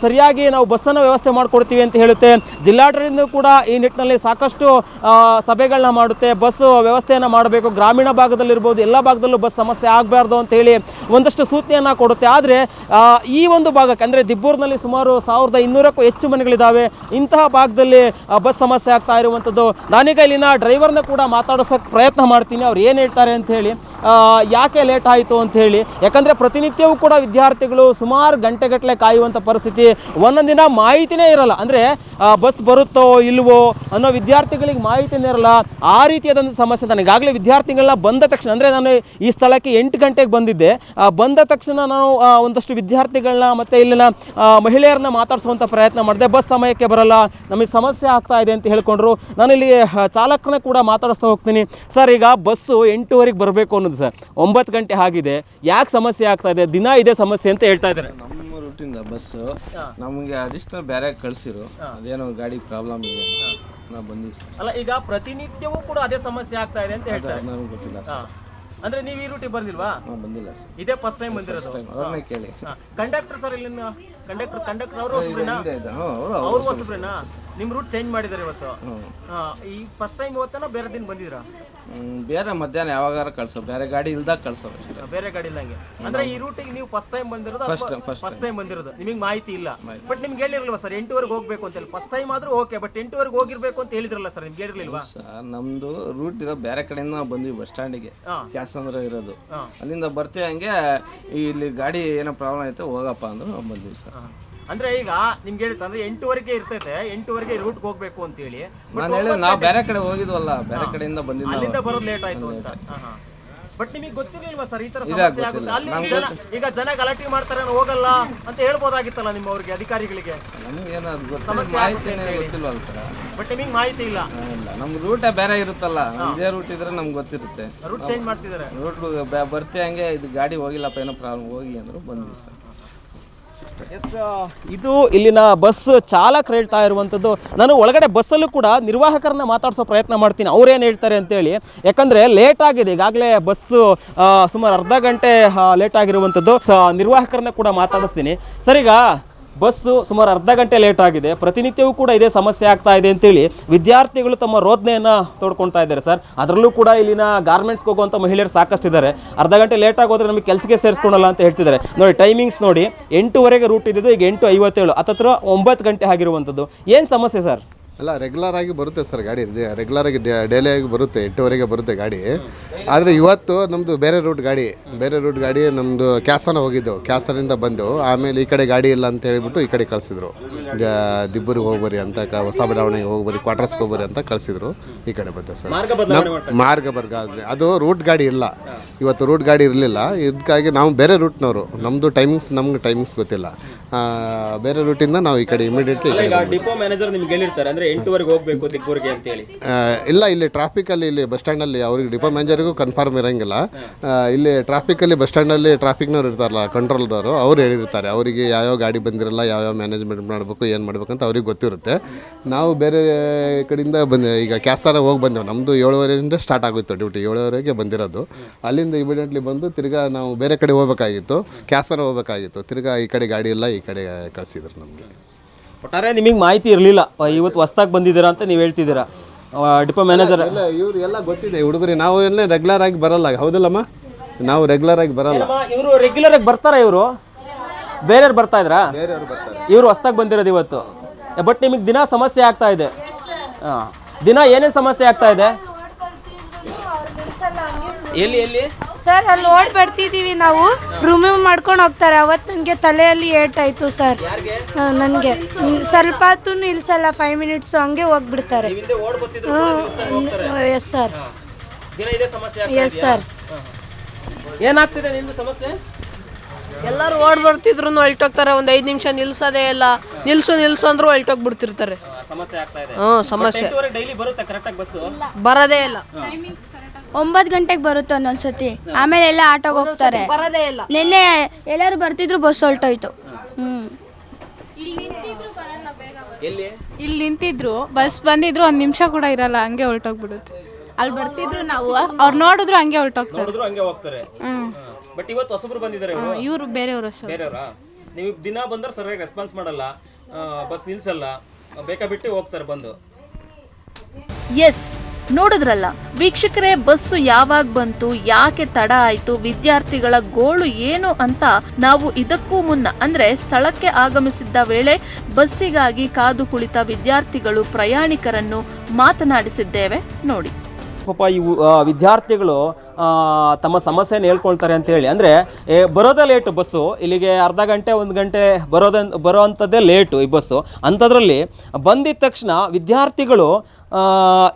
ಸರಿಯಾಗಿ ನಾವು ಬಸ್ಸನ್ನು ವ್ಯವಸ್ಥೆ ಮಾಡಿಕೊಡ್ತೀವಿ ಅಂತ ಹೇಳುತ್ತೆ. ಜಿಲ್ಲಾಡಳಿತ ಕೂಡ ಈ ನಿಟ್ಟಿನಲ್ಲಿ ಸಾಕಷ್ಟು ಸಭೆಗಳನ್ನ ಮಾಡುತ್ತೆ. ಬಸ್ ವ್ಯವಸ್ಥೆಯನ್ನು ಮಾಡಬೇಕು, ಗ್ರಾಮೀಣ ಭಾಗದಲ್ಲಿರ್ಬೋದು ಎಲ್ಲ ಭಾಗದಲ್ಲೂ ಬಸ್ ಸಮಸ್ಯೆ ಆಗಬಾರ್ದು ಅಂತ ಹೇಳಿ ಒಂದಷ್ಟು ಸೂಚನೆಯನ್ನು ಕೊಡುತ್ತೆ. ಆದರೆ ಈ ಒಂದು ಭಾಗಕ್ಕೆ ಅಂದರೆ ದಿಬ್ಬೂರಿನಲ್ಲಿ ಸುಮಾರು 1200ಕ್ಕೂ ಹೆಚ್ಚು ಮನೆಗಳಿದ್ದಾವೆ. ಇಂತಹ ಭಾಗದಲ್ಲಿ ಬಸ್ ಸಮಸ್ಯೆ ಆಗ್ತಾ ಇರುವಂಥದ್ದು. ನಾನೀಗ ಇಲ್ಲಿನ ಡ್ರೈವರ್ನ ಕೂಡ ಮಾತಾಡಿಸೋಕ್ಕೆ ಪ್ರಯತ್ನ ಮಾಡ್ತೀನಿ, ಅವ್ರು ಏನು ಹೇಳ್ತಾರೆ ಅಂತ ಹೇಳಿ, ಯಾಕೆ ಲೇಟ್ ಆಯಿತು ಅಂತ ಹೇಳಿ. ಯಾಕಂದರೆ ಪ್ರತಿನಿತ್ಯವೂ ಕೂಡ ವಿದ್ಯಾರ್ಥಿಗಳು ಸುಮಾರು ಗಂಟೆಗಟ್ಟಲೆ ಕಾಯುವಂಥ ಪರಿಸ್ಥಿತಿ. ಒಂದೊಂದಿನ ಮಾಹಿತಿನೇ ಇರಲ್ಲ, ಅಂದರೆ ಬಸ್ ಬರುತ್ತೋ ಇಲ್ವೋ ಅನ್ನೋ ವಿದ್ಯಾರ್ಥಿಗಳಿಗೆ ಮಾಹಿತಿನೇ ಇರಲ್ಲ. ಆ ರೀತಿಯಾದಂಥ ಸಮಸ್ಯೆ. ನಾನು ಈಗಾಗಲೇ ವಿದ್ಯಾರ್ಥಿಗಳನ್ನ ಬಂದ ತಕ್ಷಣ, ಅಂದರೆ ನಾನು ಈ ಸ್ಥಳಕ್ಕೆ 8 ಗಂಟೆಗೆ ಬಂದಿದ್ದೆ. ಬಂದ ತಕ್ಷಣ ನಾನು ಒಂದಷ್ಟು ವಿದ್ಯಾರ್ಥಿಗಳನ್ನ ಮತ್ತು ಇಲ್ಲಿನ ಮಹಿಳೆಯರನ್ನ ಮಾತಾಡಿಸುವಂಥ ಪ್ರಯತ್ನ ಮಾಡಿದೆ. ಬಸ್ ಸಮಯಕ್ಕೆ ಬರಲ್ಲ, ನಮಗೆ ಸಮಸ್ಯೆ ಆಗ್ತಾ ಇದೆ ಅಂತ ಹೇಳ್ಕೊಂಡ್ರು. ನಾನು ಇಲ್ಲಿ ಚಾಲಕನ ಕೂಡ ಮಾತಾಡಿಸ್ತಾ ಹೋಗ್ತೀನಿ. ಸರ್, ಈಗ ಬಸ್ಸು 8:30ಗೆ ಬರಬೇಕು ಅನ್ನೋದು ಸರ್, 9 ಗಂಟೆ ಆಗಿದೆ, ಯಾಕೆ ಸಮಸ್ಯೆ ಆಗ್ತಾ ಇದೆ? ದಿನ ಇದೇ ಸಮಸ್ಯೆ ಅಂತ ಹೇಳ್ತಾ ಇದ್ದಾರೆ. ನಮ್ಮ ರೂಟಿಂದ ಬಸ್ಸು ನಮಗೆ ಅಡಿಷನಲ್ ಬೇರೆ ಕಳಿಸಿರು, ಅದೇನೋ ಗಾಡಿ ಪ್ರಾಬ್ಲಮ್ ಇದೆ, ನಾವು ಬಂದಿದ್ದೀವಿ. ಅಲ್ಲ, ಈಗ ಪ್ರತಿನಿತ್ಯವೂ ಕೂಡ ಅದೇ ಸಮಸ್ಯೆ ಆಗ್ತಾ ಇದೆ ಅಂತ ಹೇಳ್ತಾರೆ. ನನಗೆ ಗೊತ್ತಿಲ್ಲ. ಅಂದ್ರೆ ನೀವು ಈ ರೂಟಿಗೆ ಬಂದಿಲ್ವಾ? ಬಂದಿಲ್ಲ ಸರ್, ಇದೇ ಫಸ್ಟ್ ಟೈಮ್ ಬಂದಿರೋದು. ಅವ್ರನ್ನೇ ಕೇಳಿ. ಕಂಡಕ್ಟರ್ ಸರ್, ಇಲ್ಲಿನ ಕಂಡಕ್ಟರ್ ಅವರು ಹೊಸಬ್ರೇನಾ? ನಿಮ್ಮ ರೂಟ್ ಚೇಂಜ್ ಮಾಡಿದ್ದಾರೆ ಇವತ್ತು. ಈ ಫಸ್ಟ್ ಟೈಮ್ ಇವತ್ತೇನೋ ಬೇರೆ ದಿನ ಬಂದಿದ್ರಾ? ಬೇರೆ ಮಧ್ಯಾಹ್ನ ಯಾವಾಗಾರ ಕಳ್ಸೋ, ಬೇರೆ ಗಾಡಿ ಇಲ್ದಾಗ ಕಳ್ಸೋ. ಬೇರೆ ಗಾಡಿ ಇಲ್ಲಂಗೆ. ಅಂದ್ರೆ ಈ ರೂಟಿಗೆ ನೀವು ಫಸ್ಟ್ ಟೈಮ್ ಬಂದಿರೋದು? ಫಸ್ಟ್ ಟೈಮ್ ಬಂದಿರೋದು. ನಿಮಗೆ ಮಾಹಿತಿ ಇಲ್ಲ, ಬಟ್ ನಿಮ್ಗೆ ಹೇಳಿರಲ್ವಾ ಸರ್ 8:00ವರೆಗೆ ಹೋಗ್ಬೇಕು ಅಂತ ಹೇಳಿ? ಫಸ್ಟ್ ಟೈಮ್ ಆದ್ರೂ ಓಕೆ, ಬಟ್ 8:00ವರೆಗೆ ಹೋಗಿರ್ಬೇಕು ಅಂತ ಹೇಳಿದ್ರಲ್ಲ ಸರ್, ನಿಮ್ಗೆ ಹೇಳಿರ್ಲಿಲ್ವಾ? ನಮ್ದು ರೂಟ್ ಇರೋ ಬೇರೆ ಕಡೆಯಿಂದ ನಾವು ಬಂದ್ವಿ ಬಸ್ ಸ್ಟ್ಯಾಂಡಿಗೆ, ಕ್ಯಾಸಂದ್ರ ಇರೋದು. ಅಲ್ಲಿಂದ ಬರ್ತೀವಿ, ಹಂಗೆ ಇಲ್ಲಿ ಗಾಡಿ ಏನೋ ಪ್ರಾಬ್ಲಮ್ ಐತೆ ಹೋಗಪ್ಪ ಅಂದ್ರೆ ನಾವು ಬಂದ್ವಿ ಸರ್. ಅಂದ್ರೆ ಈಗ ನಿಮ್ಗೆ ಹೇಳಿತ್ತು ಅಂದ್ರೆ 8:00ವರೆಗೆ ಇರ್ತೈತೆ, 8:00ವರೆಗೆ ರೂಟ್ ಹೋಗ್ಬೇಕು ಅಂತ ಹೇಳಿ. ನಾನು ಹೇಳಿದ್ರೆ ನಾವು ಬೇರೆ ಕಡೆ ಹೋಗಿದ್ವಲ್ಲ, ಬೇರೆ ಕಡೆಯಿಂದ ಬಂದಿದ್ದ, ಅಲ್ಲಿಂದ ಬರೋದು ಲೇಟ್ ಆಯ್ತು ಅಂತ. ಬಟ್ ನಿಮಗೆ ಗೊತ್ತಿರ್ಲಿಲ್ವಾ ಸರ್ ಈ ತರ ಸಮಸ್ಯೆ ಆಗುತ್ತೆ? ಅಲ್ಲಿ ಈಗ ಜನ ಗಲಾಟೆ ಮಾಡ್ತಾರೆ, ಹೋಗಲ್ಲ ಅಂತ ಹೇಳ್ಬೋದಾಗಿತ್ತಲ್ಲ ನಿಮ್ಮ ಅವ್ರಿಗೆ, ಅಧಿಕಾರಿಗಳಿಗೆ. ನಮ್ಗೇನು ಅದು ಗೊತ್ತಿಲ್ವಲ್ಲ ಸರ್. ಬಟ್ ನಿಮಗೆ ಮಾಹಿತಿ ಇಲ್ಲ. ನಮ್ ರೂಟೇ ಬೇರೆ ಇರುತ್ತಲ್ಲ, ಇದೇ ರೂಟ್ ಇದ್ರೆ ನಮ್ಗೆ ಗೊತ್ತಿರುತ್ತೆ. ರೂಟ್ ಚೇಂಜ್ ಮಾಡ್ತಿದ್ದಾರೆ. ರೂಟ್ ಬರ್ತೀವಿ, ಹಂಗೆ ಇದು ಗಾಡಿ ಹೋಗಿಲ್ಲಪ್ಪ ಏನೋ ಪ್ರಾಬ್ಲಮ್, ಹೋಗಿ ಅಂದ್ರು ಬಂದ್ವಿ ಸರ್. ಎಸ್, ಇದು ಇಲ್ಲಿನ ಬಸ್ ಚಾಲಕರು ಹೇಳ್ತಾ ಇರುವಂಥದ್ದು. ನಾನು ಒಳಗಡೆ ಬಸ್ಸಲ್ಲೂ ಕೂಡ ನಿರ್ವಾಹಕರನ್ನ ಮಾತಾಡಿಸೋ ಪ್ರಯತ್ನ ಮಾಡ್ತೀನಿ, ಅವ್ರೇನು ಹೇಳ್ತಾರೆ ಅಂತೇಳಿ. ಯಾಕಂದರೆ ಲೇಟ್ ಆಗಿದೆ, ಈಗಾಗಲೇ ಬಸ್ಸು ಸುಮಾರು ಅರ್ಧ ಗಂಟೆ ಲೇಟ್ ಆಗಿರುವಂಥದ್ದು. ನಿರ್ವಾಹಕರನ್ನ ಕೂಡ ಮಾತಾಡಿಸ್ತೀನಿ. ಸರ್, ಈಗ ಬಸ್ಸು ಸುಮಾರು ಅರ್ಧ ಗಂಟೆ ಲೇಟ್ ಆಗಿದೆ, ಪ್ರತಿನಿತ್ಯವೂ ಕೂಡ ಇದೇ ಸಮಸ್ಯೆ ಆಗ್ತಾ ಇದೆ ಅಂತೇಳಿ ವಿದ್ಯಾರ್ಥಿಗಳು ತಮ್ಮ ರೋದನೆಯನ್ನು ತೋಡ್ಕೊಳ್ತಾ ಇದ್ದಾರೆ ಸರ್. ಅದರಲ್ಲೂ ಕೂಡ ಇಲ್ಲಿನ ಗಾರ್ಮೆಂಟ್ಸ್ಗೆ ಹೋಗುವಂಥ ಮಹಿಳೆಯರು ಸಾಕಷ್ಟು ಇದ್ದಾರೆ. ಅರ್ಧ ಗಂಟೆ ಲೇಟ್ ಆಗೋದ್ರೆ ನಮಗೆ ಕೆಲಸಕ್ಕೆ ಸೇರಿಸ್ಕೊಳಲ್ಲ ಅಂತ ಹೇಳ್ತಿದ್ದಾರೆ. ನೋಡಿ, ಟೈಮಿಂಗ್ಸ್ ನೋಡಿ, 8:00 ರೂಟ್ ಇದ್ದಿದ್ದು ಈಗ 8:57, ಹತ್ತತ್ರ 9 ಗಂಟೆ ಆಗಿರುವಂಥದ್ದು. ಏನು ಸಮಸ್ಯೆ ಸರ್? ಅಲ್ಲ, ರೆಗ್ಯುಲರ್ ಆಗಿ ಬರುತ್ತೆ ಸರ್ ಗಾಡಿ, ರೆಗ್ಯುಲರ್ ಆಗಿ ಡೈಲಿ ಆಗಿ ಬರುತ್ತೆ, 8:00 ಬರುತ್ತೆ ಗಾಡಿ. ಆದರೆ ಇವತ್ತು ನಮ್ಮದು ಬೇರೆ ರೂಟ್ ಗಾಡಿ ನಮ್ಮದು ಕ್ಯಾಸನ ಹೋಗಿದ್ದೆವು, ಕ್ಯಾಸನಿಂದ ಬಂದು ಆಮೇಲೆ ಈ ಕಡೆ ಗಾಡಿ ಇಲ್ಲ ಅಂತ ಹೇಳಿಬಿಟ್ಟು ಈ ಕಡೆ ಕಳಿಸಿದ್ರು. ದಿಬ್ಬೂರಿಗೆ ಹೋಗ್ಬರಿ ಅಂತ, ಹೊಸ ಬಡಾವಣೆಗೆ ಹೋಗ್ಬರಿ, ಕ್ವಾರ್ಟರ್ಸ್ಗೆ ಹೋಗ್ಬರಿ ಅಂತ ಕಳಿಸಿದ್ರು. ಈ ಕಡೆ ಬಂದೆ ಸರ್. ಮಾರ್ಗ ಅದು ರೂಟ್ ಗಾಡಿ ಇಲ್ಲ, ಇವತ್ತು ರೂಟ್ ಗಾಡಿ ಇರಲಿಲ್ಲ. ಇದಕ್ಕಾಗಿ ನಾವು ಬೇರೆ ರೂಟ್ನವರು, ನಮ್ಮದು ನಮ್ಗೆ ಟೈಮಿಂಗ್ಸ್ ಗೊತ್ತಿಲ್ಲ. ಬೇರೆ ರೂಟಿಂದ ನಾವು ಈ ಕಡೆ ಇಮಿಡಿಯೇಟ್ಲಿ ಡಿಪೋ ಮ್ಯಾನೇಜರ್ ನಿಮ್ಗೆ ಹೇಳಿರ್ತಾರೆ ಅಂದರೆ 8:00 ಹೋಗಬೇಕು ದಿಬ್ಬೂರಿಗೆ ಅಂತೇಳಿ. ಇಲ್ಲ, ಇಲ್ಲಿ ಟ್ರಾಫಿಕಲ್ಲಿ, ಇಲ್ಲಿ ಬಸ್ ಸ್ಟ್ಯಾಂಡಲ್ಲಿ ಅವ್ರಿಗೆ ಡಿಪೋ ಮ್ಯಾನೇಜರಿಗೂ ಕನ್ಫರ್ಮ್ ಇರೋಂಗಿಲ್ಲ. ಇಲ್ಲಿ ಟ್ರಾಫಿಕಲ್ಲಿ ಬಸ್ ಸ್ಟ್ಯಾಂಡಲ್ಲಿ ಟ್ರಾಫಿಕ್ನವ್ರು ಇರ್ತಾರಲ್ಲ, ಕಂಟ್ರೋಲ್ದವರು, ಅವ್ರು ಹೇಳಿರ್ತಾರೆ ಅವರಿಗೆ ಯಾವ್ಯಾವ ಗಾಡಿ ಬಂದಿರಲ್ಲ, ಯಾವ್ಯಾವ ಮ್ಯಾನೇಜ್ಮೆಂಟ್ ಮಾಡಬೇಕು, ಏನು ಮಾಡ್ಬೇಕಂತ ಅವ್ರಿಗೆ ಗೊತ್ತಿರುತ್ತೆ. ನಾವು ಬೇರೆ ಕಡೆಯಿಂದ ಈಗ ಕ್ಯಾಸಾರ ಹೋಗಿ ಬಂದೆವು. ನಮ್ಮದು 7:30 ಸ್ಟಾರ್ಟ್ ಆಗೋಯ್ತು ಡ್ಯೂಟಿ, 7:00 ಬಂದಿರೋದು. ಅಲ್ಲಿಂದ ಇಮಿಡಿಯೇಟ್ಲಿ ಬಂದು ತಿರ್ಗಾ ನಾವು ಬೇರೆ ಕಡೆ ಹೋಗ್ಬೇಕಾಗಿತ್ತು, ಕ್ಯಾಸಾರ ಹೋಗ್ಬೇಕಾಗಿತ್ತು. ತಿರ್ಗಾ ಈ ಕಡೆ ಗಾಡಿ ಇಲ್ಲ, ಈ ಕಡೆ ಕಳಿಸಿದ್ರು ನಮಗೆ. ಒಟ್ಟಾರೆ ನಿಮಗೆ ಮಾಹಿತಿ ಇರಲಿಲ್ಲ, ಇವತ್ತು ಹೊಸ್ದಾಗಿ ಬಂದಿದ್ದೀರಾ ಅಂತ ನೀವು ಹೇಳ್ತಿದ್ದೀರಾ. ಡಿಪೋ ಮ್ಯಾನೇಜರ್ ಎಲ್ಲ ಇವ್ರು ಎಲ್ಲ ಗೊತ್ತಿದೆ ಹುಡುಗರು, ನಾವು ಎಲ್ಲ ರೆಗ್ಯುಲರ್ ಆಗಿ ಬರಲ್ಲ, ಹೌದಲ್ಲಮ್ಮ? ನಾವು ರೆಗ್ಯುಲರ್ ಆಗಿ ಬರಲ್ಲ. ಇವರು ರೆಗ್ಯುಲರ್ ಆಗಿ ಬರ್ತಾರಾ? ಇವರು ಬೇರೆಯವ್ರು ಬರ್ತಾ ಇದ್ರಾ? ಬೇರೆಯವರು ಬರ್ತಾರೆ. ಇವರು ಹೊಸ್ದಾಗಿ ಬಂದಿರೋದು ಇವತ್ತು. ಬಟ್ ನಿಮಗೆ ದಿನ ಸಮಸ್ಯೆ ಆಗ್ತಾ ಇದೆ. ದಿನ ಏನೇನು ಸಮಸ್ಯೆ ಆಗ್ತಾ ಇದೆ? ಎಲ್ಲಿ ಸರ್, ಅಲ್ಲಿ ಓಡ್ ಬರ್ತಿದ್ದೀವಿ ನಾವು, ರಿಮೂವ್ ಮಾಡ್ಕೊಂಡು ಹೋಗ್ತಾರೆ. ಅವತ್ತು ನನಗೆ ತಲೆಯಲ್ಲಿ ಏಟಾಯಿತು ಸರ್. ನನಗೆ ಸ್ವಲ್ಪ ಹೊತ್ತು ನಿಲ್ಸಲ್ಲ, 5 ಮಿನಿಟ್ಸು ಹಂಗೆ ಹೋಗ್ಬಿಡ್ತಾರೆ. Yes sir, yes sir. ಏನಾಗ್ತಿದೆ ನಿಮ್ದು ಸಮಸ್ಯೆ? ಎಲ್ಲರೂ ಓಡ್ ಬರ್ತಿದ್ರು ಹೊಲ್ಟೋಗ್ತಾರೆ, ಒಂದು 5 ನಿಮಿಷ ನಿಲ್ಸೋದೇ ಇಲ್ಲ. ನಿಲ್ಸು ಅಂದ್ರೂ ಹೊಲ್ಟೋಗ್ಬಿಡ್ತಿರ್ತಾರೆ. ಸಮಸ್ಯೆ ಆಗ್ತಾ ಇದೆ. ಸಮಸ್ಯೆ ಡೈಲಿ ಬರುತ್ತೆ ಕರೆಕ್ಟಾಗಿ ಬಸ್ಸು? ಬರೋದೇ ಇಲ್ಲ. 9 ಗಂಟೆಗೆ ಬರುತ್ತೆ ಒಂದೊಂದ್ಸತಿ, ಆಮೇಲೆ ಎಲ್ಲ ಆಟೋಗೆ ಹೋಗ್ತಾರೆ. ಬರೋದೇ ಇಲ್ಲ. ನಿನ್ನೆ ಎಲ್ಲರೂ ಬರ್ತಿದ್ರು, ಬಸ್ ಹೊಲ್ಟೋಯ್ತು. ಇಲ್ಲಿ ನಿಂತಿದ್ರು, ಬಸ್ ಬಂದಿದ್ರು, 1 ನಿಮಿಷ ಕೂಡ ಇರಲ್ಲ, ಹಂಗೆ ಹೊಲ್ಟೋಗ್ಬಿಡುತ್ತೆ. ಅಲ್ಲಿ ಬರ್ತಿದ್ರು ನಾವು, ಅವ್ರು ನೋಡಿದ್ರು ಹಂಗೆ ಹೋಗ್ತಾರೆ. ಬಟ್ ಇವತ್ತು ಹೊಸಬ್ರು ಬಂದಿದ್ದಾರೆ. ಇವರು ಬೇರೆಯವರು ಸರ್. ಬೇರೆಯವರಾ? ನೀವು ದಿನ ಬಂದ್ರೆ ಸರಿಯಾಗಿ ರೆಸ್ಪಾನ್ಸ್ ಮಾಡಲ್ಲ, ಬಸ್ ನಿಲ್ಸಲ್ಲ, ಬೇಕಾ ಬಿಟ್ಟು ಹೋಗ್ತಾರೆ ಬಂದು. ಎಸ್, ನೋಡಿದ್ರಲ್ಲ ವೀಕ್ಷಕರೇ, ಬಸ್ಸು ಯಾವಾಗ ಬಂತು, ಯಾಕೆ ತಡ ಆಯ್ತು, ವಿದ್ಯಾರ್ಥಿಗಳ ಗೋಳು ಏನು ಅಂತ ನಾವು ಇದಕ್ಕೂ ಮುನ್ನ ಅಂದ್ರೆ ಸ್ಥಳಕ್ಕೆ ಆಗಮಿಸಿದ್ದ ವೇಳೆ ಬಸ್ಸಿಗಾಗಿ ಕಾದು ಕುಳಿತ ವಿದ್ಯಾರ್ಥಿಗಳು, ಪ್ರಯಾಣಿಕರನ್ನು ಮಾತನಾಡಿಸಿದ್ದೇವೆ ನೋಡಿ. ಪಾಪ ಇವು ವಿದ್ಯಾರ್ಥಿಗಳು ತಮ್ಮ ಸಮಸ್ಯೆಯನ್ನು ಹೇಳ್ಕೊಳ್ತಾರೆ ಅಂತೇಳಿ. ಅಂದರೆ ಬರೋದೇ ಲೇಟು ಬಸ್ಸು, ಇಲ್ಲಿಗೆ ಅರ್ಧ ಗಂಟೆ 1 ಗಂಟೆ ಬರೋವಂಥದ್ದೇ ಲೇಟು ಈ ಬಸ್ಸು. ಅಂಥದ್ರಲ್ಲಿ ಬಂದಿದ್ದ ತಕ್ಷಣ ವಿದ್ಯಾರ್ಥಿಗಳು